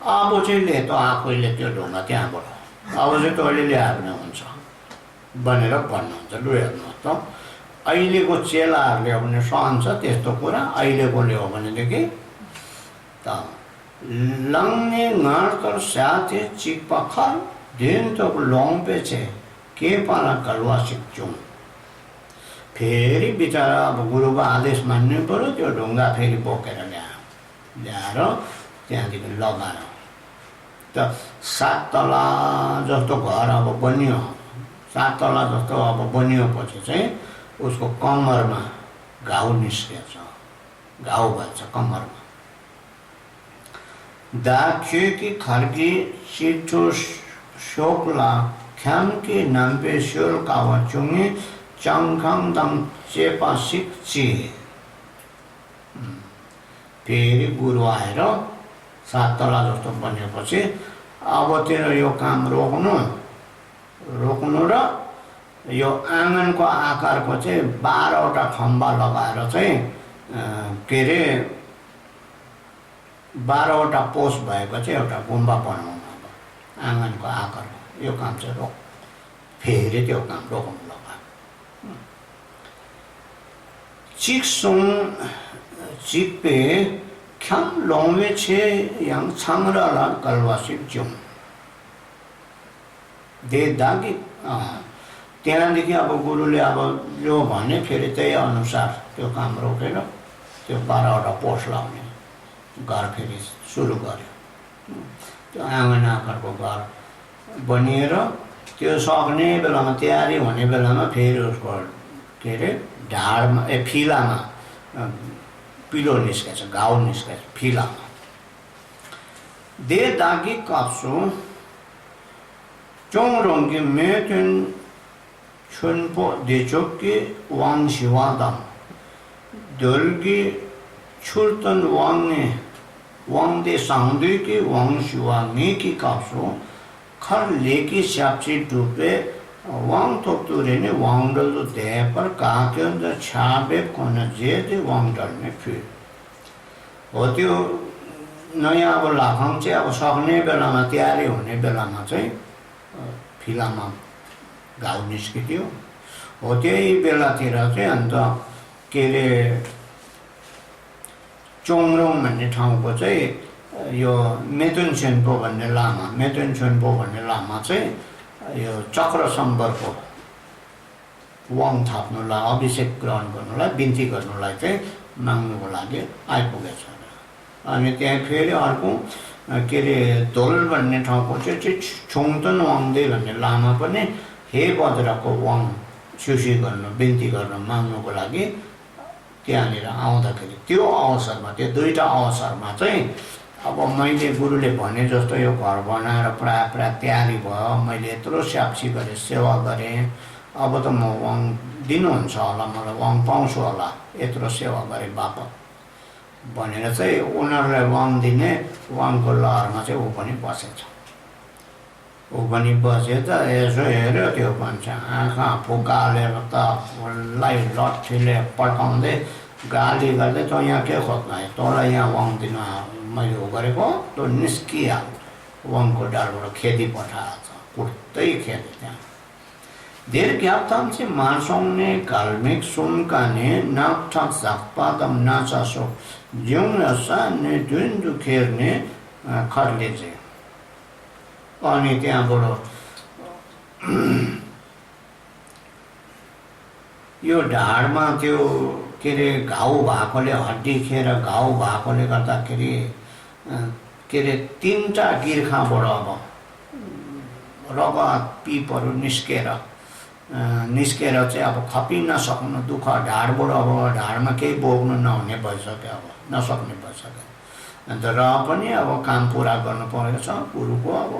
अब चाहिँ ले त आफैले त्यो ढुङ्गा त्यहाँबाट अब चाहिँ तैँले ल्यायो भने हुन्छ भनेर भन्नुहुन्छ। लु हेर्नु त अहिलेको चेलाहरूले हो भने सहन्छ त्यस्तो कुरा, अहिलेकोले हो भनेदेखि त लङ्ने ngārकर स्याथे चिक पखर दिन तो लोङ पेचे के पाला कलवा सिक्छौँ। फेरि बिचरा अब गुरुको आदेश मान्नु पर्यो, त्यो ढुङ्गा फेरि बोकेर ल्याएर त्यहाँदेखि लगायो। त 7 तला जस्तो घर अब बनियो, 7 तला जस्तो अब बनिएपछि चाहिँ उसको कम्मरमा घाउ निस्केछ, घाउ भएछ कम्मरमा। दाख्युकी खर्की सिठो शोकला ख्याम्की नाम्पे स्योल कावा चुङ्गे चाङखाङ दाङ चेपा सिक्ची। फेरि गुरु आएर 7 तला जस्तो बनेपछि अब तेरो यो काम रोक्नु र यो आँगनको आकारको चाहिँ 12वटा खम्बा लगाएर चाहिँ के अरे 12वटा पोस भएको चाहिँ एउटा गुम्बा बनाउनु अब आँगनको आकारको, यो काम चाहिँ रोक। फेरि त्यो काम रोक्नु लगा। चिक्सुङ चिप्पे ख्याम लोङवे छे याङ छाङराला कलवा सिक्छौँ। दे दागी त्यहाँदेखि अब गुरुले अब जो भने फेरि त्यही अनुसार त्यो काम रोकेर त्यो 12वटा पोस लाउने घर फेरि सुरु गर्यो। त्यो आँगन आकारको घर बनिएर त्यो सक्ने बेलामा, तयारी हुने बेलामा फेरि उसको के अरे ढाडमा फिलामा पिलो निस्केछ, घाउ निस्केछ फिलामा। दे दागी काप्सु चोङरोङ्गी मेटुन छुनपो देचोक्की वाङ शिवादाम दल्गी छुर्तन वाङने वाङदे साङ्दुकी वाङ शिवाङ्गी की काप्सु खर लेकी स्याप्सी डुबे वाङ थोक्तुरेने वाङ डल्दो दे पर काके अंदर छाबे कोन जे दे वाङ डल्ने फिर हो। त्यो नयाँ अब लाखङ चाहिँ अब सक्ने बेलामा, तयारी हुने बेलामा चाहिँ फिलामा घाउ निस्कियो। हो त्यही बेलातिर चाहिँ अन्त के अरे चोङरोङ भन्ने ठाउँको चाहिँ यो मेतुन छेन्पो भन्ने लामा, मेतुन छेन्पो भन्ने लामा चाहिँ यो चक्र सम्बरको वाङ थाप्नुलाई, अभिषेक ग्रहण गर्नुलाई, बिन्ती गर्नुलाई चाहिँ माग्नुको लागि आइपुगेछ। अनि त्यहाँ फेरि अर्को के अरे धोल भन्ने ठाउँको चाहिँ छोङतन वाङदे भन्ने लामा पनि हे बज्रको वाङ सुसी गर्नु, बिन्ती गर्नु, माग्नुको लागि त्यहाँनिर आउँदाखेरि त्यो अवसरमा, त्यो दुईटा अवसरमा चाहिँ अब मैले गुरुले भने जस्तो यो घर बनाएर प्राय तयारी भयो, मैले यत्रो स्याप्सी गरेँ, सेवा गरेँ, अब त म वाङ दिनुहुन्छ होला, मलाई वाङ पाउँछु होला, यत्रो सेवा गरेँ बापत भनेर चाहिँ उनीहरूलाई वाङ दिने वाङको लहरमा चाहिँ ऊ पनि बसेछ। ऊ पनि बसे त यसो हेऱ्यो, त्यो भन्छ आँखा फुकालेर त उसलाई लट्ठीले पड्काउँदै गाली गर्दै त यहाँ के खोज्नु है, तँलाई यहाँ वाङ दिन मैले ऊ गरेको, त्यो निस्किहाल्यो वाङको डालबाट खेदी पठाएछ, पुट्दै खेदी त्यहाँ। धेर ग्याप्ताम चाहिँ मार्सौने काल्मिक सुनकाने नाकठाक झाकपादम नाचासो जिउन साने दुन्दु खेर्ने खर्ले चाहिँ। अनि त्यहाँबाट यो ढाडमा त्यो के अरे घाउ भएकोले, हड्डी खेर घाउ भएकोले गर्दाखेरि के अरे 3टा गिर्खाबाट अब रगत पिपहरू निस्केर चाहिँ अब खपिन सक्नु, दुःख ढाडबाट अब ढाडमा केही बोक्नु नहुने भइसक्यो, अब नसक्ने भइसक्यो। अन्त र पनि अब काम पुरा गर्नु परेको छ, गुरुको अब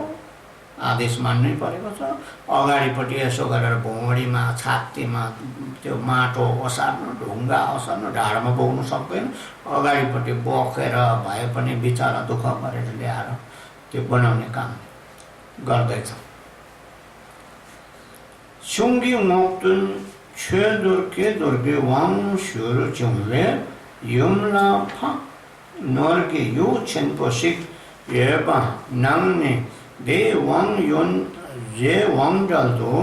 आदेश मान्नै परेको छ। अगाडिपट्टि यसो गरेर भुँडीमा, छातीमा त्यो माटो ओसार्नु, ढुङ्गा ओसार्नु, ढाडमा बोक्नु सक्दैन, अगाडिपट्टि बोकेर भए पनि बिचरा दुःख गरेर ल्याएर त्यो बनाउने काम गर्दैछ। सुङ्गी मोक्तुन छे दुर्गे वाङ सुरु चुङले युमला फा नर्के यो छेनपोसिक येबा नाङ्ने दे वाङ योन जे वाङ डल्दो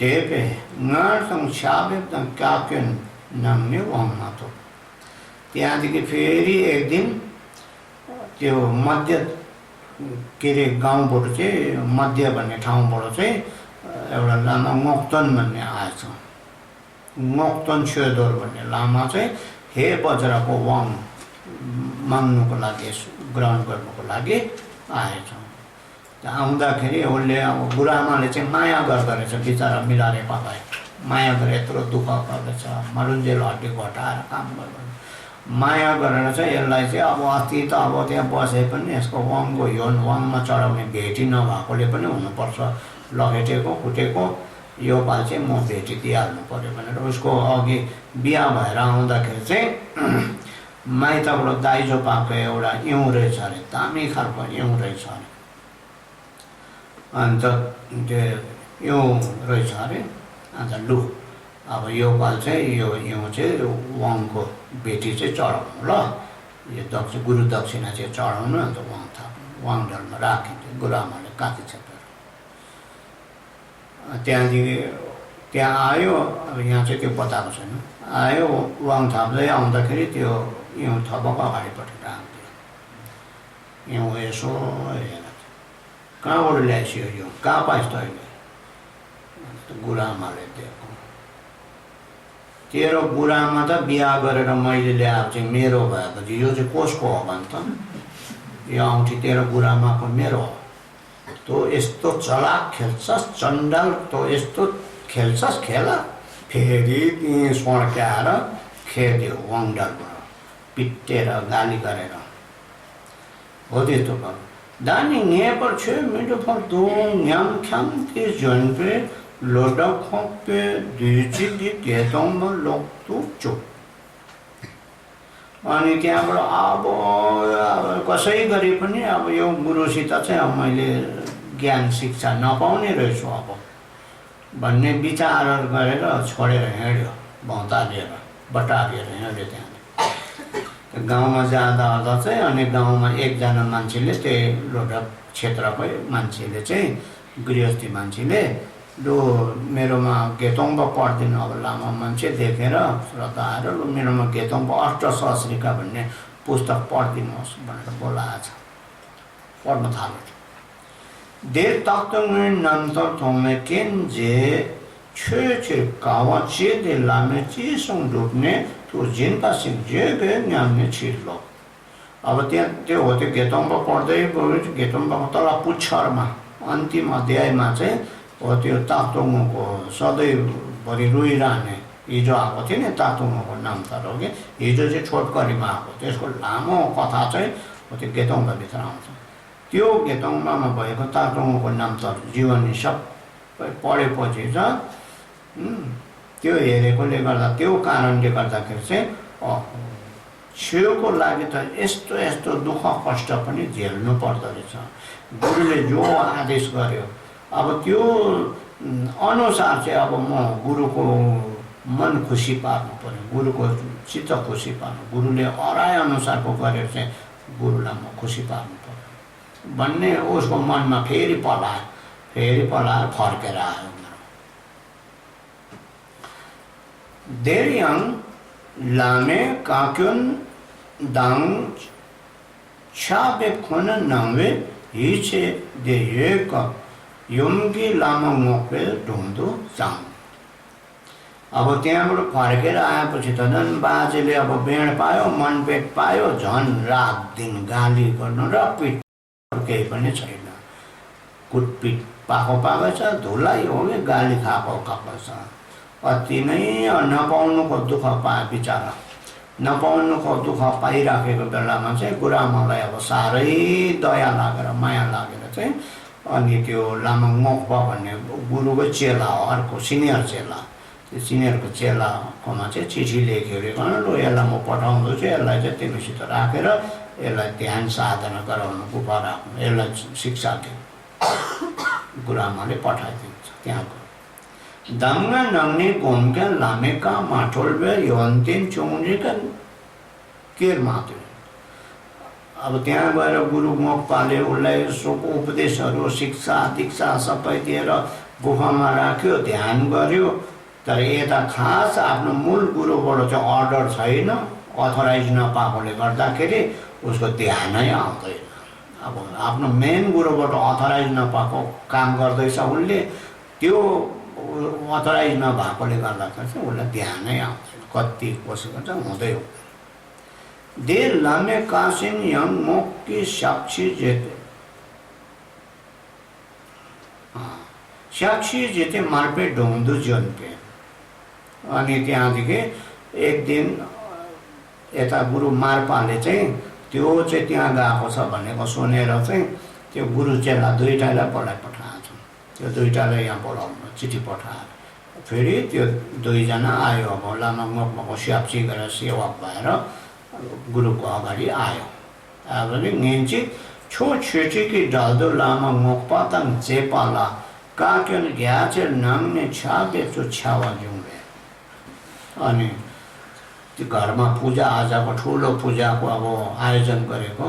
टेपे नर्सङ छ्याबेक्दम काक्यन नम्ने वाङमा त त्यहाँदेखि फेरि एक दिन त्यो मध्य के अरे गाउँबाट चाहिँ मध्य भन्ने ठाउँबाट चाहिँ एउटा लामा मोक्तन भन्ने आएछ। मोक्तन छेदोर भन्ने लामा चाहिँ हे बज्रको वाङ माग्नुको लागि ग्रहण गर्नुको लागि आएछ। आउँदाखेरि उसले अब गुरुआमाले चाहिँ माया गर्दो रहेछ बिचरा मिलारे पापालाई, माया गरेर यत्रो दुःख गर्दैछ, मरुन्जेल हड्डी घटाएर काम गर्नु माया गरेर चाहिँ यसलाई चाहिँ अब अस्ति त अब त्यहाँ बसे पनि यसको वाङको योन वाङमा चढाउने भेटी नभएकोले पनि हुनुपर्छ, लगेटेको कुटेको यो पाल चाहिँ म भेटिदिइहाल्नु पऱ्यो भनेर उसको अघि बिहा भएर आउँदाखेरि चाहिँ माइतबाट दाइजो पाएको एउटा इउँ रहेछ अरे, दामी खालको इउँ रहेछ अरे। अन्त त्यो इउँ रहेछ अरे। अन्त लु अब यो पाल चाहिँ यो इउँ चाहिँ वाङको बेटी चाहिँ चढाउनु ल, यो गुरु दक्षिणा चाहिँ चढाउनु। अन्त वाङ थाप्नु, वाङ ढलमा राखिन्छ। गुरुआमाले काटी छेपेर त्यहाँदेखि त्यहाँ आयो। अब यहाँ चाहिँ त्यो बताएको छैन। आयो वाङ थाप्दै आउँदाखेरि त्यो इउँ थपक अगाडिपट्टि राखिदियो। इउँ यसो हेर कहाँबाट ल्याइसियो यो, कहाँ पाइस् त अहिले? गुरुआमाले दिएको। तेरो गुरुआमा त बिहा गरेर मैले ल्याएको चाहिँ मेरो भएपछि यो चाहिँ कसको हो भन् त? यो औँठी तेरो गुरुआमाको मेरो हो। तँ यस्तो चलाक खेल्छस् चण्डाल, तँ यस्तो खेल्छस् खेला। फेरि त्यहीँ सड्क्याएर खेद्यो वाङडलबाट पिटेर गाली गरेर। हो त्यस्तो गर्नु दानी ने पर छे मिटो पर दो न्याम ख्याम के जन पे लोडा खोप पे दुईची दी केतों में लोग तो चुप। अनि त्यहाँबाट अब कसै गरी पनि अब यो गुरुसित चाहिँ अब मैले ज्ञान शिक्षा नपाउने रहेछु अब भन्ने विचार गरेर छोडेर हिँड्यो, भौतालिएर बटारिएर हिँड्यो। त्यहाँ गाउँमा जाँदा चाहिँ अनि गाउँमा एकजना मान्छेले त्यही लोटा क्षेत्रकै मान्छेले चाहिँ गृहस्थी मान्छेले लु मेरोमा गेतोङबा पढ्दिनु अब लामा मान्छे देखेर श्रद्धा आएर लु मेरोमा गेतोङबा अष्टसहस्रिका भन्ने पुस्तक पढिदिनुहोस् भनेर बोलाएछ। पढ्न थाल्यो। देर ताक्तङमे नन्तर थोमे केन्जे छे छे कावा चे दे लामे चिसोङ डुब्ने तो जिनका सिंह जे गए न्याम्ने छिर्लो। अब त्यहाँ त्यो हो त्यो गेतोङबा पढ्दै गयो। गेतोङबाको तल पुच्छरमा अन्तिम अध्यायमा चाहिँ हो त्यो ताक्तोङको सधैँभरि रोइरहने हिजो आएको थियो नि ताक्तोङको नाम त हो कि हिजो चाहिँ छोटकरीमा आएको त्यसको लामो कथा चाहिँ हो त्यो गेतोङबाभित्र आउँछ। त्यो गेतोङबामा भएको ताक्तोङको नाम त जीवनी सबै पढेपछि चाहिँ त्यो हेरेकोले गर्दा त्यो कारणले गर्दाखेरि चाहिँ छेउको लागि त यस्तो यस्तो दुःख कष्ट पनि झेल्नु पर्दो रहेछ। गुरुले जो आदेश गर्यो अब त्यो अनुसार चाहिँ अब म गुरुको मन खुसी पार्नु पर्यो, गुरुको चित्त खुसी पार्नु, गुरुले अराए अनुसारको गरेर चाहिँ गुरुलाई म खुसी पार्नु पर्यो भन्ने उसको मनमा फेरि पलाएर फर्केर आयो। देरियङ लामे काक्युन दाङ छाबे खुन नवे हिचे दे एक युम्गी लामा मोके ढुङ्दो जाङ। अब त्यहाँबाट फर्केर आएपछि त झन् बाजेले अब बेड पायो मनपेट पायो, झन् रात दिन गाली गर्नु र पिट केही पनि छैन। कुटपिट पाएको छ, धुलाई हो कि गाली खाएको छ। अति नै नपाउनुको दुःख पाए बिचरा, नपाउनुको दुःख पाइराखेको बेलामा चाहिँ गुरुआमालाई अब साह्रै दया लागेर माया लागेर चाहिँ अनि त्यो लामाङ मोक्पा भन्ने गुरुको चेला हो, अर्को सिनियर चेला, त्यो सिनियरको चेलाकोमा चाहिँ चिठी लेख्यो अरे लु यसलाई म पठाउँदैछु, यसलाई चाहिँ तिमीसित राखेर यसलाई ध्यान साधना गराउनु, गुफा राख्नु, यसलाई शिक्षा दियो। गुरुआमाले पठाइदिन्छ त्यहाँको दाङ्गा नङ्ने घुम्का लामेका माठोल्बे योन्तेन चौँडेका केर माथि। अब त्यहाँ गएर गुरु मोक्पाले उसलाई उपदेशहरू शिक्षा दीक्षा सबै दिएर गुफामा राख्यो, ध्यान गर्यो। तर यता खास आफ्नो मूल गुरुबाट चाहिँ अर्डर छैन, अथराइज नपाएकोले गर्दाखेरि उसको ध्यानै आउँदैन। अब आफ्नो मेन गुरुबाट अथराइज नपाएको काम गर्दैछ उसले, त्यो अथराइज नभएकोले गर्दाखेरि चाहिँ उसलाई ध्यानै आउँदैन। कति कोसिस गर्छ हुँदै हो। दे लामे कासिन यङ मोक्की साक्षी जेते, साक्षी जेते मार्पे ढोङ्दु जन्पे। अनि त्यहाँदेखि एक दिन यता गुरु मार्पाले चाहिँ त्यो चाहिँ त्यहाँ गएको छ भनेको सुनेर चाहिँ त्यो गुरु चेला दुईटालाई पठाएको छ। त्यो दुईटालाई यहाँ बोलाउनु चिठी पठाएर फेरि त्यो दुईजना आयो। अब लामा मोक्पाको स्याप्ची गरेर सेवक भएर गुरुको अगाडि आयो। अब निन्ची छो छिटी डाल्दो लामा मोक्पा तङ चेपाला काक्यन घ्याचे नाङ्ने छाबे चो छ्यावा जुङ्गे। अनि त्यो घरमा पूजा आजाको ठुलो पूजाको अब आयोजन गरेको,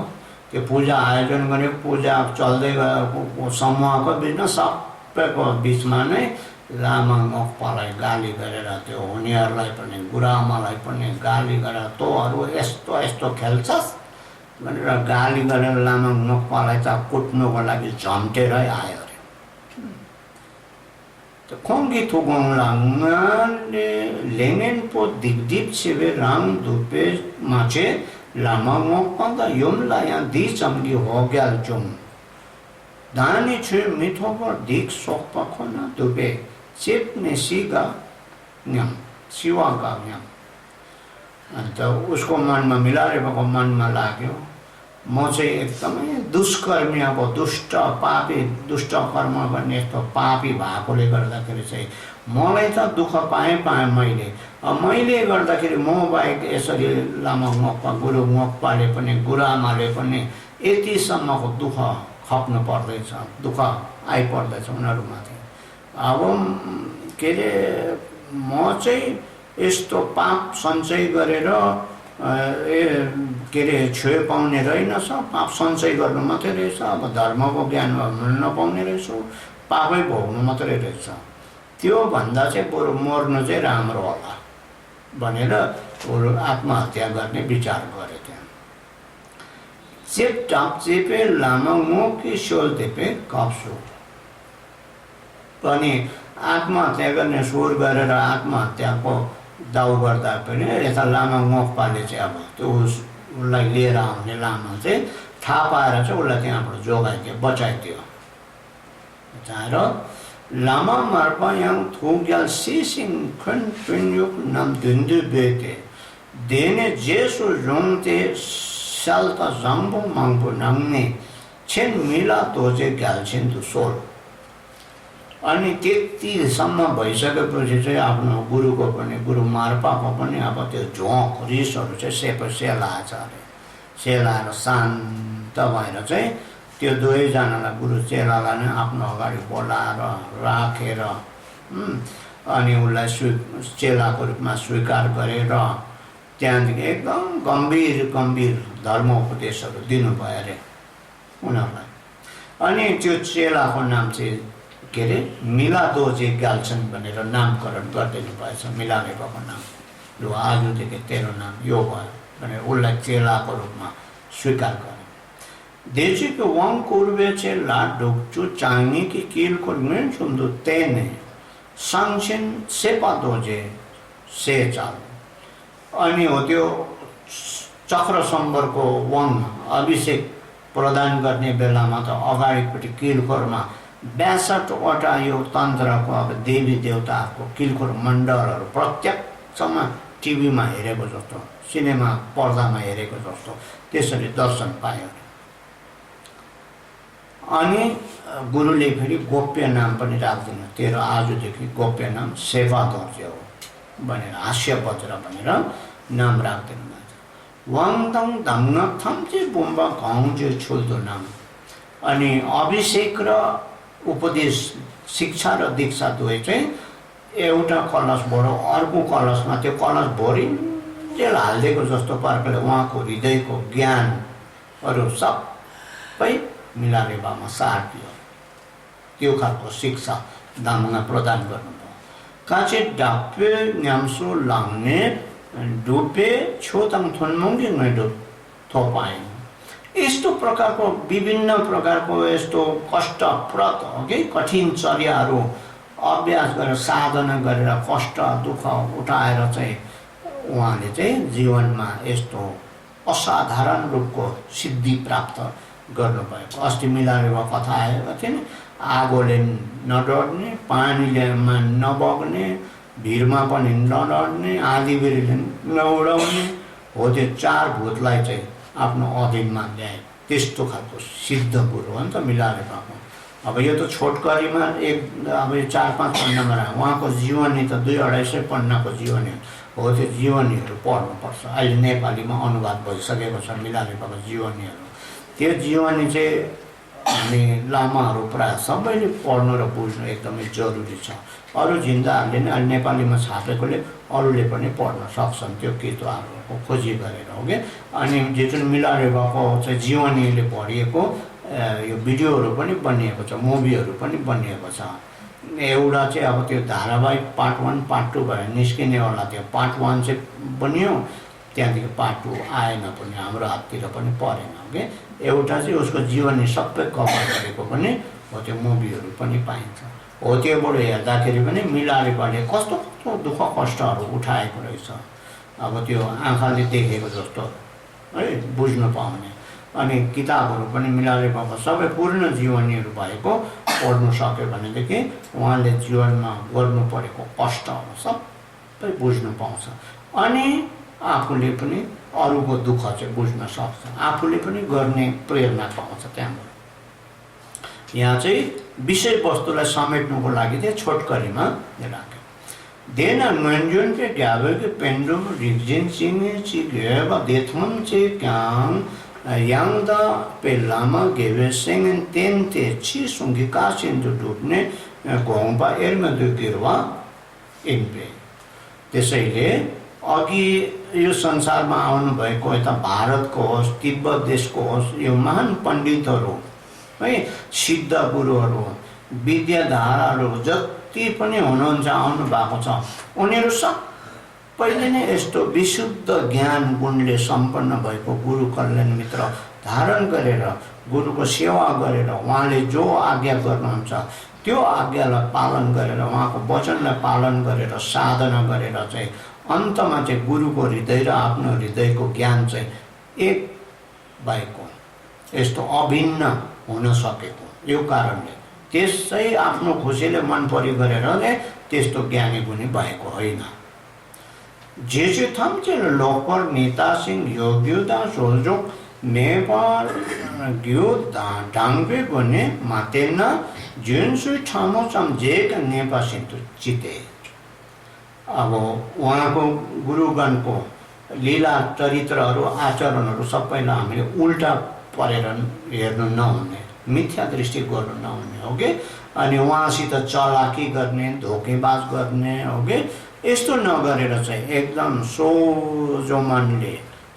त्यो पूजा आयोजन गरेको पूजा चल्दै गएको समूहको बिचमा सबैको बिचमा नै लामा मोक्पालाई गाली गरेर, त्यो उनीहरूलाई पनि गुरुआमालाई पनि गाली गरेर तँहरू यस्तो यस्तो खेल्छस् भनेर गाली गरेर लामा मोक्पालाई त कुट्नुको लागि झम्टेरै आयो अरे। खोङ्गी थुगोङलाङले लेङेन पो दिगदिप छिबे राङ धुपे माछे लामा मोक्पागा योमला यहाँ दि चम्गी हो ग्याल चुम दानी छु मिठो पर दिग सोक्पा खोना धुपे चेप्ने सिगा न्याम सिवागा न्याम। अन्त उसको मनमा मिलारेको मनमा लाग्यो म चाहिँ एकदमै दुष्कर्मी, अब दुष्ट पापी, दुष्ट कर्म गर्ने यस्तो पापी भएकोले गर्दाखेरि चाहिँ मलाई त दुःख पाएँ मैले। मैले गर्दाखेरि म बाहेक यसरी लामा मोक्पा गुरु मोक्पाले पनि गुरुआमाले पनि यतिसम्मको दुःख खप्नु पर्दैछ, दुःख आइपर्दैछ उनीहरूमाथि। अब के अरे म चाहिँ यस्तो पाप सञ्चय गरेर के अरे छुए पाउने रहेनछ, पाप सञ्चय गर्नु मात्रै रहेछ। अब धर्मको ज्ञान नपाउने रहेछु, पापै भोग्नु मात्रै रहेछ। त्यो भन्दा चाहिँ बरु मर्नु चाहिँ राम्रो होला भनेर बरु आत्महत्या गर्ने विचार गरे। त्यहाँ चेपटाप चेपे लामा मोकी सोल देपे कप्सु पनि आत्महत्या गर्ने सुर गरेर आत्महत्याको दाउ गर्दा पनि यता लामा मोक्पाले चाहिँ अब त्यो उसलाई लिएर आउने लामा चाहिँ थाहा पाएर चाहिँ उसलाई त्यहाँबाट जोगाइदियो, बचाइदियो। र लामा मार्पा याङ थुग्याल सिसिङ खन ट्विन्युक नाम धुन्दु बेते देने जेसु जोङते साल्ता जम्बो माङ्बो नाङ्ने छेन मिला तोजे ग्याल्छेन दु सोल। अनि त्यतिसम्म भइसकेपछि चाहिँ आफ्नो गुरुको पनि गुरु मार्पाको पनि अब त्यो झोक रिसहरू चाहिँ सेलाएछ अरे। सेलाएर शान्त भएर चाहिँ त्यो दुवैजनालाई गुरु चेलालाई नै आफ्नो अगाडि बोलाएर राखेर अनि उसलाई चेलाको रूपमा स्वीकार गरेर त्यहाँदेखि एकदम गम्भीर गम्भीर धर्मोपदेशहरू दिनुभयो अरे उनीहरूलाई। अनि त्यो चेलाको नाम चाहिँ के अरे मिलादोजे ग्याल्छन भनेर नामकरण गरिदिनु भएछ। मिलाले बाबा नाम लु आजदेखि तेरो नाम यो भयो भनेर उसलाई चेलाको रूपमा स्वीकार गरे। देशीको वाङ कुर्बे चाहिँ लाडुक्चु चाङ्नी कि किलको मेन सुन्दु तेने साङ्छेन सेपा दोजे से चाल। अनि हो त्यो चक्र सम्बरको वाङ अभिषेक प्रदान गर्ने बेलामा त अगाडिपट्टि किलकोरमा 62वटा यो तन्त्रको अब देवी देवताहरूको किलकोर मण्डलहरू प्रत्यक्षमा टिभीमा हेरेको जस्तो, सिनेमा पर्दामा हेरेको जस्तो त्यसरी दर्शन पायो। अनि गुरुले फेरि गोप्य नाम पनि राख्दिनु, तेरो आजदेखि गोप्य नाम सेवा दर्जे हो भनेर, हास्य वज्र भनेर नाम राख्दिनु भएको छ। वाङदङ धङ्न थम्चे बुम्बा घाउजे छुल्दो नाम। अनि अभिषेक र उपदेश शिक्षा र दीक्षा दुवै चाहिँ एउटा कलशबाट अर्को कलशमा त्यो कलश भरिन्जेल हालिदिएको जस्तो प्रकारले उहाँको हृदयको ज्ञानहरू सबै मिलारेबामा साटियो। त्यो खालको शिक्षा दामना प्रदान गर्नुभयो काचे डाप्पे न्याम्सो लाङ्ने डुपे छोताङ थुन्मुङ्गे गइडो थोपाएँ यस्तो प्रकारको विभिन्न प्रकारको यस्तो कष्टप्रद कठिन चर्याहरू अभ्यास गरेर साधना गरेर कष्ट दुःख उठाएर चाहिँ उहाँले चाहिँ जीवनमा यस्तो असाधारण रूपको सिद्धि प्राप्त गर्नुभएको अस्ति मिलारेको कथा आएको थियो नि आगोले नडर्ने पानीले नबग्ने भिरमा पनि नडर्ने आँधीबेहरीले नउडाउने हो त्यो 4 भूतलाई चाहिँ आफ्नो अधीनमा ल्याए त्यस्तो खालको सिद्ध कुरो हो नि त मिलारे बाबु अब यो त छोटकरीमा एक अब 4-5 पन्नामा उहाँको जीवनी त 200-250 पन्नाको जीवनी हो त्यो जीवनीहरू पढ्नुपर्छ अहिले नेपालीमा अनुवाद भइसकेको छ मिलारे बाबु जीवनीहरू त्यो जीवनी चाहिँ हामी लामाहरू प्रायः सबैले पढ्नु र बुझ्नु एकदमै जरुरी छ अरू जिन्दाहरूले नै अहिले नेपालीमा छापेकोले अरूले पनि पढ्न सक्छन् त्यो किताबहरूको खोजी गरेर हो कि अनि जुन मिलारे बाबुको चाहिँ जीवनीले भरिएको यो भिडियोहरू पनि बनिएको छ मुभीहरू पनि बनिएको छ एउटा चाहिँ अब त्यो धारावाहिक पार्ट 1 पार्ट 2 भएर निस्किनेवाला थियो पार्ट 1 चाहिँ बनियो त्यहाँदेखि पार्ट 2 आएन पनि हाम्रो हाततिर पनि परेन कि एउटा चाहिँ उसको जीवनी सबै कभर गरेको पनि हो त्यो मुभीहरू पनि पाइन्छ हो त्योबाट हेर्दाखेरि पनि मिलारेपाले कस्तो कस्तो दुःख कष्टहरू उठाएको रहेछ अब त्यो आँखाले देखेको जस्तो है बुझ्न पाउने अनि किताबहरू पनि मिलारेपाको सबै पूर्ण जीवनीहरू भएको पढ्नु सक्यो भनेदेखि उहाँले जीवनमा गर्नु परेको कष्टहरू सबै बुझ्नु पाउँछ अनि आफूले पनि अरूको दुःख चाहिँ बुझ्न सक्छ आफूले पनि गर्ने प्रेरणा पाउँछ त्यहाँबाट यहाँ चाहिँ विषयवस्तुलाई समेट्नुको लागि चाहिँ छोटकरीमा राख्यो देन मन्जुन के ग्याबे के पेन्डु रिक्जिन चिङे चिगेब देथमन चे क्याङ yang da pe lama geve sengen tente chi sungi ka sindu dupne gongba erma du girwa inpe त्यसैले अघि यो संसारमा आउनु भएको यता भारतको होस् तिब्बत देशको होस् यो महान पण्डितहरू है सिद्ध गुरुहरू विद्याधारहरू जति पनि हुनुहुन्छ आउनु भएको छ उनीहरू सबैले नै यस्तो विशुद्ध ज्ञान गुणले सम्पन्न भएको गुरु कल्याण मित्र धारण गरेर गुरुको सेवा गरेर उहाँले जो आज्ञा गर्नुहुन्छ त्यो आज्ञालाई पालन गरेर उहाँको वचनलाई पालन गरेर साधना गरेर चाहिँ अन्तमा चाहिँ गुरुको हृदय र आफ्नो हृदयको ज्ञान चाहिँ एक भएको यस्तो अभिन्न हुन सकेको यो कारणले त्यसै आफ्नो खुसीले मन परि गरेर नै त्यस्तो ज्ञानी गुणी भएको होइन जे चाहिँ थम्चे लोपर नेता सिंह योग्यता सोजोक नेपाल ग्यो डाङ्बे भने मातेन जुनसुई ठाउँमा सम्झेका नेपा सिन्धु चिते अब उहाँको गुरुगणको लीला चरित्रहरू आचरणहरू सबैलाई हामीले उल्टा परेर हेर्नु नहुने मिथ्या दृष्टि गर्नु नहुने हो कि अनि उहाँसित चलाकी गर्ने धोकेबाज गर्ने हो कि यस्तो नगरेर चाहिँ एकदम सोझो मनले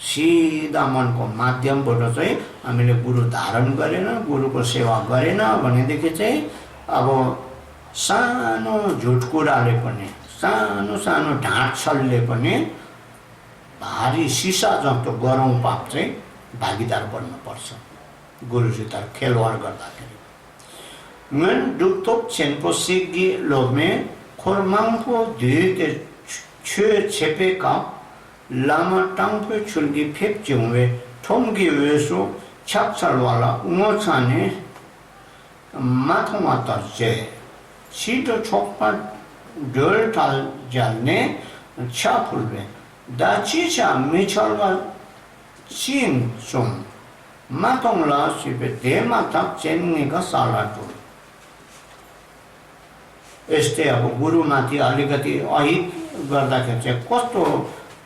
सिधा मनको माध्यमबाट चाहिँ हामीले गुरु धारण गरेन गुरुको सेवा गरेन भनेदेखि चाहिँ अब सानो झुट कुराले पनि सानो सानो ढाँट छलले पनि भारी सिसा जस्तो गरौँ पाप चाहिँ भागीदार बन्नुपर्छ गुरुसित खेलवाड गर्दाखेरि मन दुक्तोक छेनको सिगी लोभमे खोरमाङको धुते छे छेपेका लामा टाङपे छुल्गी फेप चिउवे ठोम्गी वेसो छापछाडवाला उमो छाने माथोमा तर्चे छिटो छोपमा डोल टाल जाल्ने छा फुल्वे दाची छा मिछलवा चिन सुम माथोङला सिपे देमा तक चेन्नेका साला टुल यस्तै अब गुरुमाथि अलिकति अहित गर्दाखेरि चाहिँ कस्तो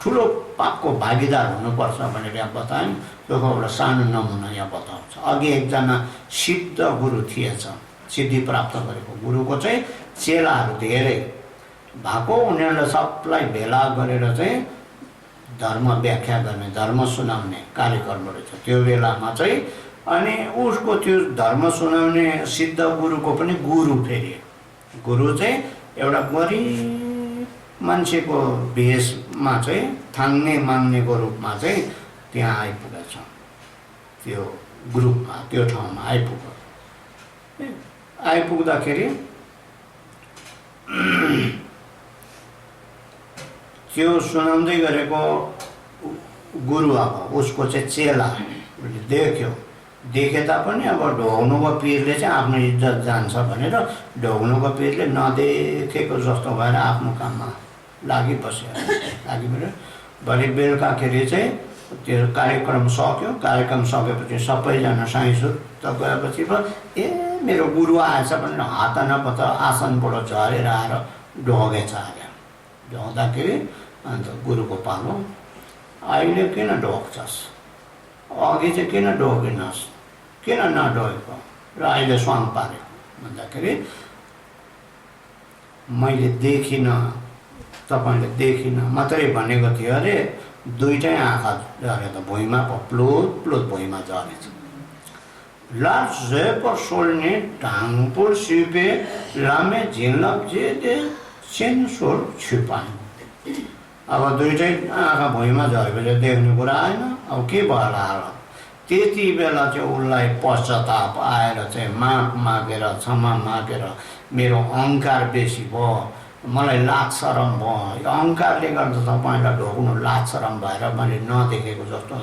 ठुलो पापको भागीदार हुनुपर्छ भनेर यहाँ बताएँ त्यो एउटा सानो नमुना यहाँ बताउँछ अघि एकजना सिद्ध गुरु थिएछ सिद्धि प्राप्त गरेको गुरुको चाहिँ चेलाहरू धेरै भएको उनीहरूलाई सबलाई भेला गरेर चाहिँ धर्म व्याख्या गर्ने धर्म सुनाउने कार्यक्रम रहेछ त्यो बेलामा चाहिँ अनि उसको त्यो धर्म सुनाउने सिद्ध गुरुको पनि गुरु फेरि गुरु चाहिँ एउटा गरिब मान्छेको भेषमा चाहिँ थाङ्ने माग्नेको रूपमा चाहिँ त्यहाँ आइपुगेछ, त्यो ग्रुपमा त्यो ठाउँमा आइपुग्यो। आइपुग्दाखेरि त्यो सुनाउँदै गरेको गुरु अब उसको चाहिँ चेला देख्यो, देखे तापनि अब ढोग्नुको पिरले चाहिँ आफ्नो इज्जत जान्छ भनेर ढोग्नुको पिरले नदेखेको जस्तो भएर आफ्नो काममा लागिबस्यो। भरे बेलुकाखेरि चाहिँ त्यो कार्यक्रम सक्यो। कार्यक्रम सकेपछि सबैजना साइसुत गएपछि ए मेरो गुरु आएछ भनेर हात नपत आसनबाट झरेर आएर ढोगेछ अरे। ढोग्दाखेरि अन्त गुरुको पालो, अहिले किन ढोग्छस्, अघि चाहिँ किन ढोगिनस्, किन नढोगेको र अहिले स्वाङ पारेको भन्दाखेरि मैले देखिनँ, तपाईँले देखिनँ मात्रै भनेको थियो अरे। दुईटै आँखा झरे त भुइँमा प्लोत प्लोत भुइँमा झरेछ। लाट झेपर सोल्ने ढाङपुर सिपे लामे झिलप जे दे सेन्सोर छिपाएँ। अब दुईटै आँखा भुइँमा झरेपछि देख्ने कुरा आएन, अब के भयो हालत। त्यति बेला चाहिँ उसलाई पश्चाताप आएर चाहिँ माफ मागेर क्षमा मागेर मेरो अहङ्कार बेसी भयो, मलाई लाज शरम भयो, अहङ्कारले गर्दा तपाईँलाई ढोग्नु लाज शरम भएर मैले नदेखेको जस्तो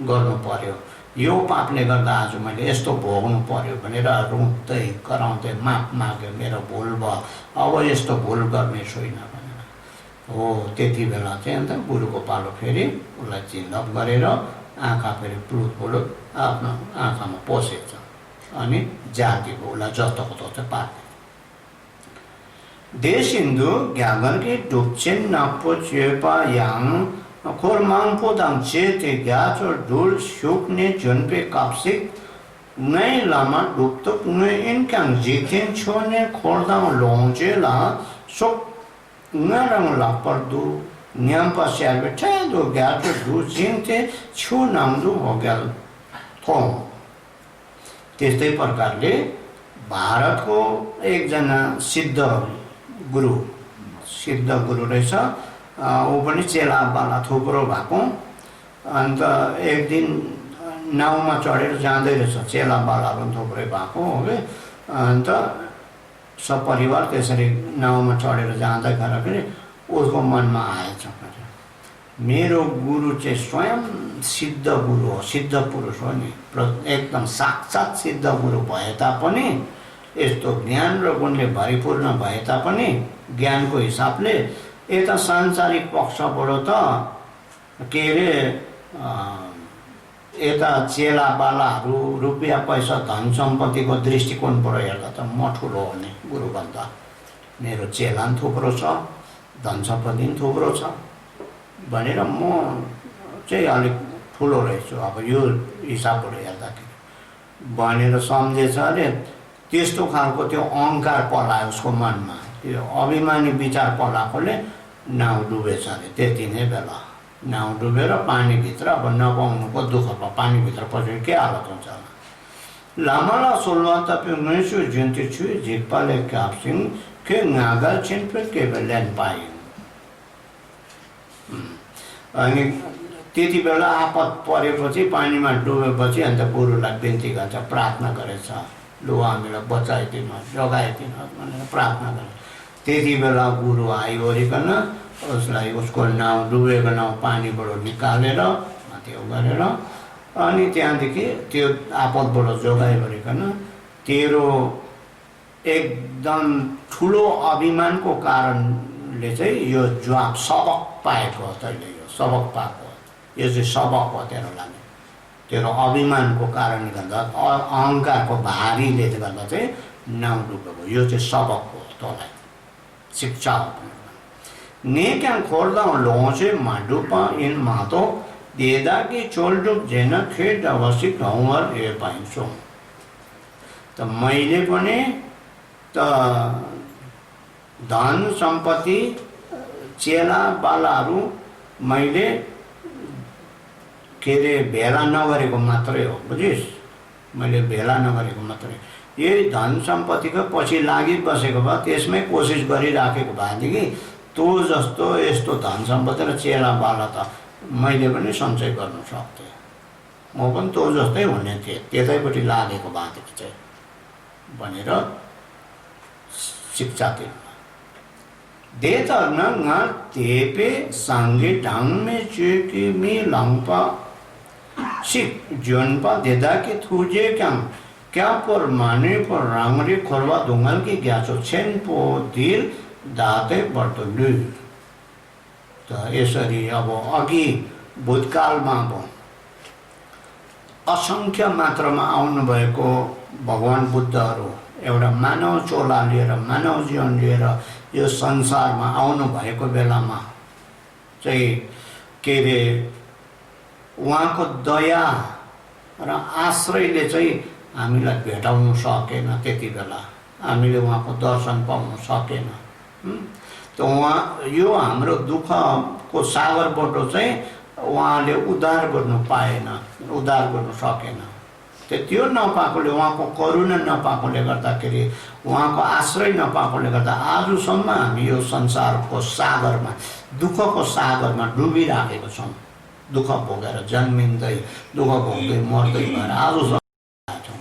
गर्नु पर्यो, यो पापले गर्दा आज मैले यस्तो भोग्नु पर्यो भनेर रुँदै कराउँदै माफ माग्यो, मेरो भुल भयो, अब यस्तो भुल गर्ने छैन भनेर। हो त्यति बेला चाहिँ अन्त गुरुको पालो फेरि उसलाई चिन्डप गरेर आँखा फेरि प्लुत प्लुत आफ्नो आँखामा पसेछ अनि जातिको उसलाई जस्तोको तस्तो पार्दै। देशिन्दु ग्यागरकी डुप्चेन नाप्पो चेपा याङ खोरमाङपोदाङ चेते ग्याचो डुल सुक्ने जुनपे काप्सिक नै लामा डुप्तुक नै इनक्याङ जिथेन छोने खोर्दाङ लोङचेला सोक नरङ लापर्दु न्याम्पा स्यालबे ठ्यादो ग्याचो डु जिङते छु नाम्दु होग्याल थोङ। त्यस्तै प्रकारले भारतको एकजना सिद्ध गुरु रहेछ, ऊ पनि चेला बाला थुप्रो भएको। अन्त एक दिन नाउँमा चढेर जाँदै रहेछ, चेला बालाहरू पनि थुप्रै भएको हो कि। अन्त सपरिवार त्यसरी नाउँमा चढेर जाँदाखेरि उसको मनमा आएछ मेरो गुरु चाहिँ स्वयं सिद्ध गुरु हो, सिद्ध पुरुष हो नि, एकदम साक्षात सिद्ध गुरु भए तापनि यस्तो ज्ञान र गुणले भरिपूर्ण भए तापनि ज्ञानको हिसाबले यता सांसारिक पक्षबाट त के अरे यता चेला बालाहरू रुपियाँ पैसा धन सम्पत्तिको दृष्टिकोणबाट हेर्दा त म ठुलो हो नि गुरुभन्दा, मेरो चेला पनि थुप्रो छ, धन सम्पत्ति पनि थुप्रो छ भनेर म चाहिँ अलिक ठुलो रहेछु अब यो हिसाबबाट हेर्दाखेरि भनेर सम्झेछ अरे। त्यस्तो खालको त्यो अहङ्कार पलायो उसको मनमा, त्यो अभिमानी विचार पलाएकोले नाउँ डुबेछ अरे। त्यति नै बेला नाउँ डुबेर पानीभित्र अब नपाउनुको दुःख भयो, पानीभित्र पसेर के हालत हुन्छ होला। लामाला सोलवान्त पिउँछु जुन्ती छु झिप्पाले क्याप्सिङ के नागा छिन्पे के ल्यान पाइन्। अनि त्यति बेला आपत परेपछि पानीमा डुबेपछि अन्त गुरुलाई बिन्ती गर्छ, प्रार्थना गरेछ, लु हामीलाई बचाइदिनुहोस्, जोगाइदिनुहोस् भनेर प्रार्थना गरे। त्यति बेला गुरु आइवरिकन उसलाई उसको नाउँ डुबेको नाउँ पानीबाट निकालेर त्यो गरेर अनि त्यहाँदेखि त्यो आपतबाट जोगाइवरिकन तेरो एकदम ठुलो अभिमानको कारणले चाहिँ यो जवाब सबक पाएको तैँले, यो सबक पाएको, यो चाहिँ सबक हो तेरो लागि। तेरो अभिमानको कारणले गर्दा अहङ्कारको भारीले गर्दा चाहिँ नाउँ डुबेको, यो चाहिँ सबक हो तँलाई, शिक्षा हो। नेक्याङ खोर्दा लोचे माडुपा इन मातो देदा कि चोलडुप जेन खेत अवश्य गाउँघर ए पाइन्छौँ। त मैले पनि त धन सम्पत्ति चेला बालाहरू मैले के अरे भेला नगरेको मात्रै हो, बुझिस्, मैले भेला नगरेको मात्रै। यही धन सम्पत्तिको पछि लागिबसेको भए त्यसमै कोसिस गरिराखेको भएदेखि तँ जस्तो यस्तो धन सम्पत्ति र चेला बाला त मैले पनि सञ्चय गर्न सक्थेँ, म पनि तँ जस्तै हुने थिएँ, त्यतैपट्टि लागेको भएदेखि चाहिँ भनेर शिक्षा दिनु। देतर्न ngã तेपे सांगे ढंग में चुकी मी लंपा शिक जोनपा देदा के थुजे क्या पर माने पर रांगरे खोरवा दुंगल के ग्याचो छेन पो दिल दाते बर्तो लु। त यसरी अब अघि भूतकालमा अब असंख्य मात्रामा आउनु भएको भगवान बुद्धहरू एउटा मानव चोला लिएर मानव जीवन लिएर यो संसारमा आउनु भएको बेलामा चाहिँ के रे उहाँको दया र आश्रयले चाहिँ हामीलाई भेटाउन सकेन, त्यति बेला हामीले उहाँको दर्शन पाउन सकेन। त उहाँ यो हाम्रो दुःखको सागरबाट चाहिँ उहाँले उद्धार गर्नु पाएन, उद्धार गर्नु सकेन। त्यो नपाएकोले, उहाँको करुणा नपाएकोले गर्दाखेरि, उहाँको आश्रय नपाएकोले गर्दा आजसम्म हामी यो संसारको सागरमा, दुःखको सागरमा डुबिराखेको छौँ। दुःख भोगेर जन्मिँदै दुःख भोग्दै मर्दै भएर आजसम्म छौँ।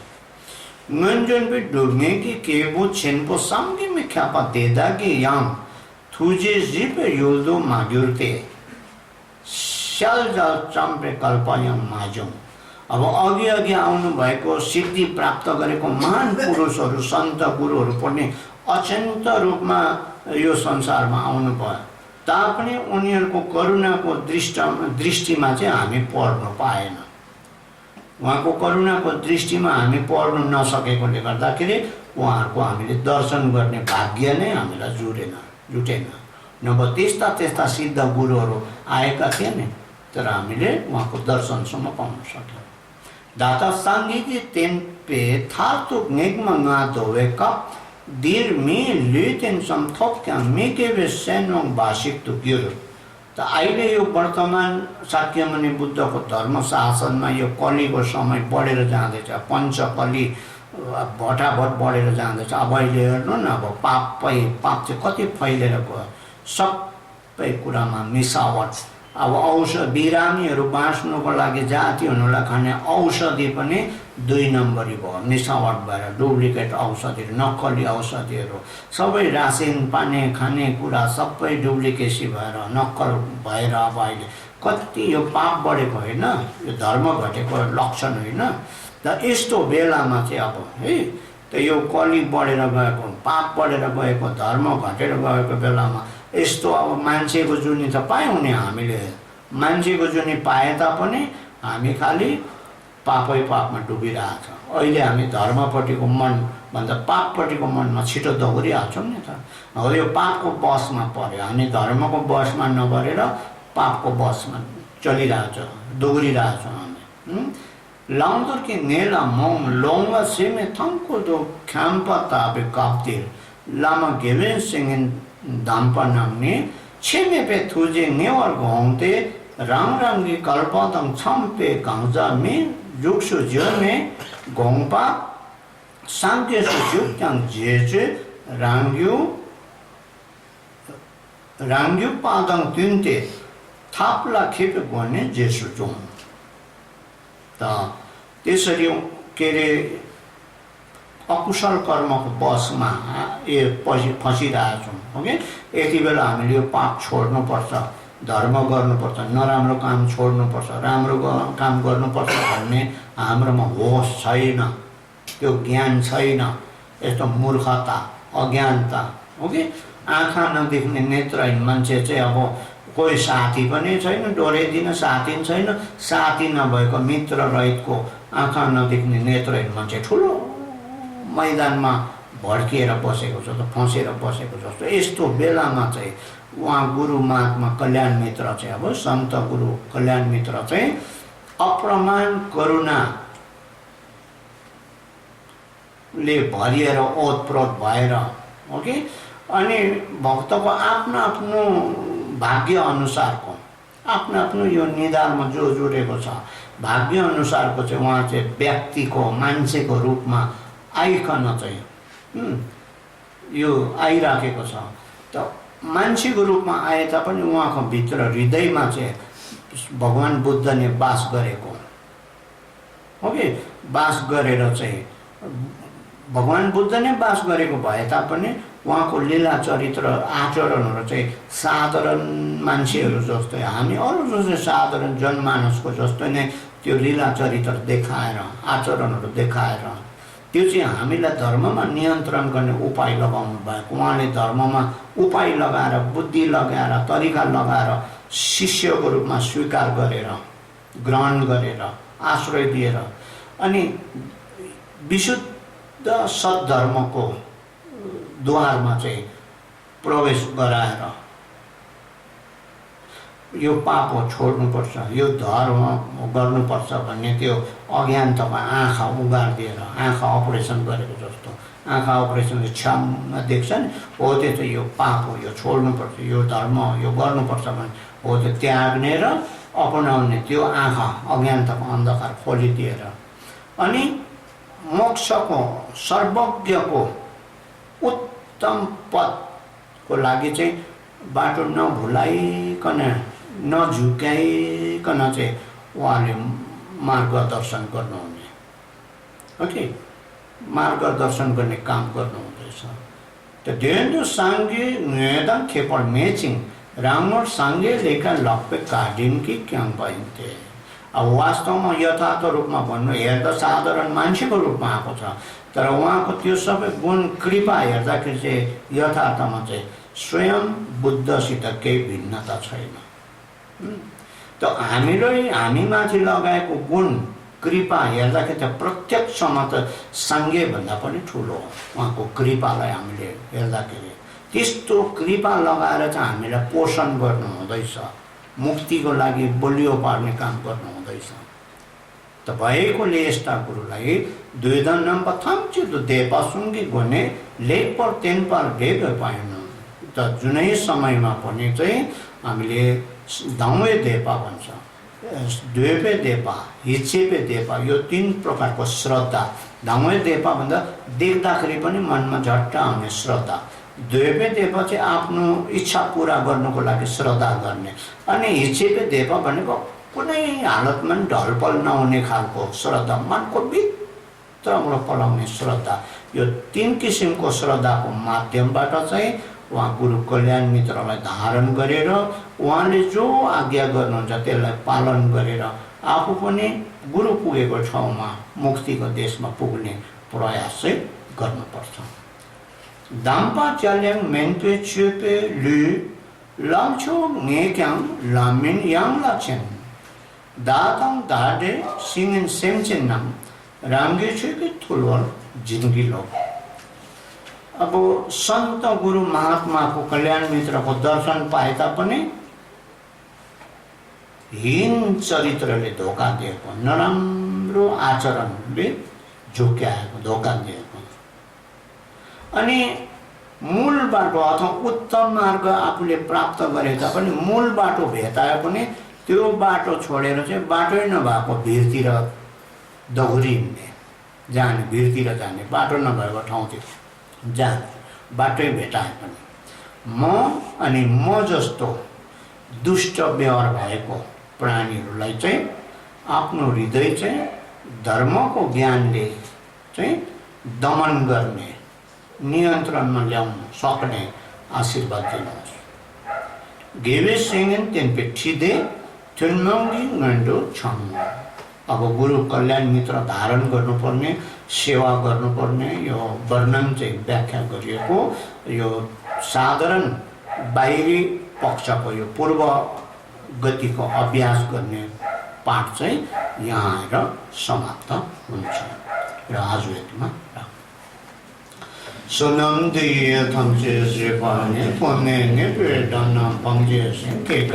ङन्जन पनि डुब्ने कि केबो छेनको सामगे में ख्यापा देदा कि याम थुजे जिप युल्दो माग्युर्ते स्याल जाल चम्पे कल्पयम माजौँ। अब अघि अघि आउनु भएको सिद्धि प्राप्त गरेको महान पुरुषहरू, सन्त गुरुहरू पनि अत्यन्त रूपमा यो संसारमा आउनु भयो, तापनि उनीहरूको करुणाको दृष्टिमा चाहिँ हामी पढ्नु पाएन। उहाँको करुणाको दृष्टिमा हामी पढ्नु नसकेकोले गर्दाखेरि उहाँहरूको हामीले दर्शन गर्ने भाग्य नै हामीलाई जुटेन। नभए त्यस्ता त्यस्ता सिद्ध गुरुहरू आएका थिए नि, तर हामीले उहाँको दर्शनसम्म पाउन सक्यौँ। दाता सांगीकी तेम्पे थार्तुक नेगमा ngã दोवे कप दिर मी लुटेन सम थोप क्या मेके वे सेनोङ भाषिक तुक्यो। त अहिले यो वर्तमान शाक्यमुनि बुद्धको धर्म शासनमा यो कलिको समय बढेर जाँदैछ, पञ्चकली भटाभट बढेर जाँदैछ। अब अहिले हेर्नु न, अब पाप चाहिँ कति फैलेर गयो, सबै कुरामा मिसावट। अब औषध बिरामीहरू बाँच्नुको लागि, जाति हुनुलाई खाने औषधि पनि 2 नम्बरी भयो, मिसावट भएर डुप्लिकेट औषधिहरू, नक्कली औषधिहरू, सबै रासिन पानी खाने कुरा सबै डुप्लिकेसी भएर नक्कल भएर अब अहिले कति यो पाप बढेको होइन, यो धर्म घटेको लक्षण होइन। त यस्तो बेलामा चाहिँ अब है, त यो कली बढेर गएको, पाप बढेर गएको, धर्म घटेर गएको बेलामा यस्तो अब मान्छेको जुनी त पायौँ नि हामीले, मान्छेको जुनी पाए तापनि हामी खालि पापै पापमा डुबिरहेछ। अहिले हामी धर्मपट्टिको मन भन्दा पापपट्टिको मनमा छिटो दौडिहाल्छौँ नि त। अब यो पापको बसमा पऱ्यो, हामी धर्मको बसमा नपरेर पापको बसमा चलिरहेछ, दौडिरहेछौँ हामी। लाउँदो कि नेला मौम लौङ्गा सेमे थङ्को दो ख्याम्पा ताबे काप्तिर लामा घेवेन सिंगिन दाम्पा नाम्ने छेमे पे थुजे नेवर घोंगते रांगी कल्पतंग छम्पे गांजा में जुक्सु जमे घोंगपा सांगे सुजुक्यांग जेजे रांग्यु पादंग तिन्ते थापला खेपे गोने जेसु जों। त्यसरी के अरे अकुशल कर्मको बसमा फसिरहेछौँ। ओके, यति बेला हामीले यो पाप छोड्नुपर्छ, धर्म गर्नुपर्छ, नराम्रो काम छोड्नुपर्छ, राम्रो काम गर्नुपर्छ भन्ने हाम्रोमा होस छैन, त्यो ज्ञान छैन। यस्तो मूर्खता, अज्ञानता। ओके, आँखा नदेख्ने नेत्रहीन मान्छे चाहिँ अब कोही साथी पनि छैन, डोराइदिन साथी पनि छैन, साथी नभएको मित्र रहितको आँखा नदेख्ने नेत्रहीन मान्छे ठुलो मैदानमा भड्किएर बसेको छ, फँसेर बसेको जस्तो। यस्तो बेलामा चाहिँ उहाँ गुरु महात्मा कल्याण मित्र चाहिँ, अब सन्त गुरु कल्याण मित्र चाहिँ अप्रमाण करुणाले भरिएर ओतप्रोत भएर, ओके, अनि भक्तको आफ्नो आफ्नो भाग्य अनुसारको, आफ्नो आफ्नो यो निधारमा जो जुटेको छ भाग्य अनुसारको चाहिँ उहाँ चाहिँ व्यक्तिको, मान्छेको रूपमा आइकन चाहिँ यो आइराखेको छ। त मान्छेको रूपमा आए तापनि उहाँको भित्र हृदयमा चाहिँ भगवान बुद्धले वास गरेको हो कि वास गरेर चाहिँ भगवान बुद्ध नै वास गरेको भए तापनि उहाँको लीला चरित्र आचरणहरू चाहिँ साधारण मान्छेहरू जस्तै हामी अरू जस्तै साधारण जनमानसको जस्तै नै त्यो लीला चरित्र देखाएर आचरणहरू देखाएर त्यो चाहिँ हामीलाई धर्ममा नियन्त्रण गर्ने उपाय लगाउनु भएको। उहाँले धर्ममा उपाय लगाएर बुद्धि लगाएर तरिका लगाएर शिष्यको रूपमा स्वीकार गरेर ग्रहण गरेर आश्रय दिएर अनि विशुद्ध सद्धर्मको द्वारमा चाहिँ प्रवेश गराएर यो पाप छोड्नुपर्छ यो धर्म गर्नुपर्छ भन्ने त्यो अज्ञानतामा आँखा उगारिदिएर आँखा अपरेसन गरेको जस्तो आँखा अपरेसनले छ्याममा देख्छ नि हो त्यो चाहिँ यो पाप हो यो छोड्नुपर्छ यो धर्म यो गर्नुपर्छ भने हो त्यो त्याग्ने र अपनाउने त्यो आँखा अज्ञानताको अन्धकार खोलिदिएर अनि मोक्षको सर्वज्ञको उत्तम पदको लागि चाहिँ बाटो नभुलाइकन नझुक्याइकन चाहिँ उहाँले मार्गदर्शन गर्नुहुने ओके मार्गदर्शन गर्ने काम गर्नुहुँदैछ। त देन्दु सांगे न्वेदन खेपर मेचिङ रामर सांगे लेखा लप्पे काटिन् कि क्या पाइन्थे। अब वास्तवमा यथार्थ रूपमा भन्नु हेर्दा साधारण मान्छेको रूपमा आएको छ तर उहाँको त्यो सबै गुण कृपा हेर्दाखेरि चाहिँ यथार्थमा चाहिँ स्वयं बुद्धसित केही भिन्नता छैन। त हामीमाथि लगाएको गुण कृपा हेर्दाखेरि त प्रत्यक्षमा त सांगे भन्दा पनि ठुलो हो उहाँको कृपालाई हामीले हेर्दाखेरि। त्यस्तो कृपा लगाएर चाहिँ हामीलाई पोषण गर्नु हुँदैछ मुक्तिको लागि बलियो पार्ने काम गर्नु हुँदैछ। त भएकोले यस्ता गुरुलाई द्वेदन नम्बर थाम्चिदो देपासुङ्गी गोने लेख पर तेन पर भेग पाएन। त जुनै समयमा पनि चाहिँ हामीले धौवे देपा भन्छ द्वेपे देपा हिचेपे देपा यो 3 प्रकारको श्रद्धा। धौवे देपा भन्दा देख्दाखेरि पनि मनमा झट्ट आउने श्रद्धा। द्वेपे देपा चाहिँ आफ्नो इच्छा पुरा गर्नको लागि श्रद्धा गर्ने अनि हिचेपे देपा भनेको कुनै हालतमा पनि ढलपल नहुने खालको श्रद्धा मनको भित्रबाट पलाउने श्रद्धा। यो 3 किसिमको श्रद्धाको माध्यमबाट चाहिँ उहाँ गुरु कल्याण मित्रलाई धारण गरेर उहाँले जो आज्ञा गर्नुहुन्छ त्यसलाई पालन गरेर आफू पनि गुरु पुगेको ठाउँमा मुक्तिको देशमा पुग्ने प्रयास चाहिँ गर्नुपर्छ। दाम्पा च्याल्याङ मेन्पे चुपे लु लाम्छो नेक्याङ लामिन याङ लाछेन दाताङ दाडे सिङन सेमचेन नाम राङ्गे छुके थुलवर जिन्दगी लो। अब सन्त गुरु महात्माको कल्याण मित्रको दर्शन पाए तापनि हीन चरित्रले धोका दिएको नराम्रो आचरणले झुक्याएको धोका दिएको अनि मूल बाटो अथवा उत्तम मार्ग आफूले प्राप्त गरे तापनि मूल बाटो भेटाए पनि त्यो बाटो छोडेर चाहिँ बाटै नभएको भिरतिर दौडिने जाने भिरतिर जाने बाटो नभएको ठाउँतिर जाने बाटै भेटाए पनि म जस्तो दुष्ट व्यवहार भएको प्राणीहरूलाई चाहिँ आफ्नो हृदय चाहिँ धर्मको ज्ञानले चाहिँ दमन गर्ने नियन्त्रणमा ल्याउन सक्ने आशीर्वाद दिनुहोस्। गेवे सिंगन तेनपे ठिदे थुन्मङ्गी गण्डो छङ। अब गुरु कल्याण मित्र धारण गर्नुपर्ने सेवा गर्नुपर्ने यो वर्णन चाहिँ व्याख्या गरिएको यो साधारण बाहिरी पक्षको यो पूर्व गतिको अभ्यास गर्ने पाठ चाहिँ यहाँ आएर समाप्त हुन्छ र आज यतिमा सुनम दिए थम्चे से पाने पुण्य ने पेटना पंजे से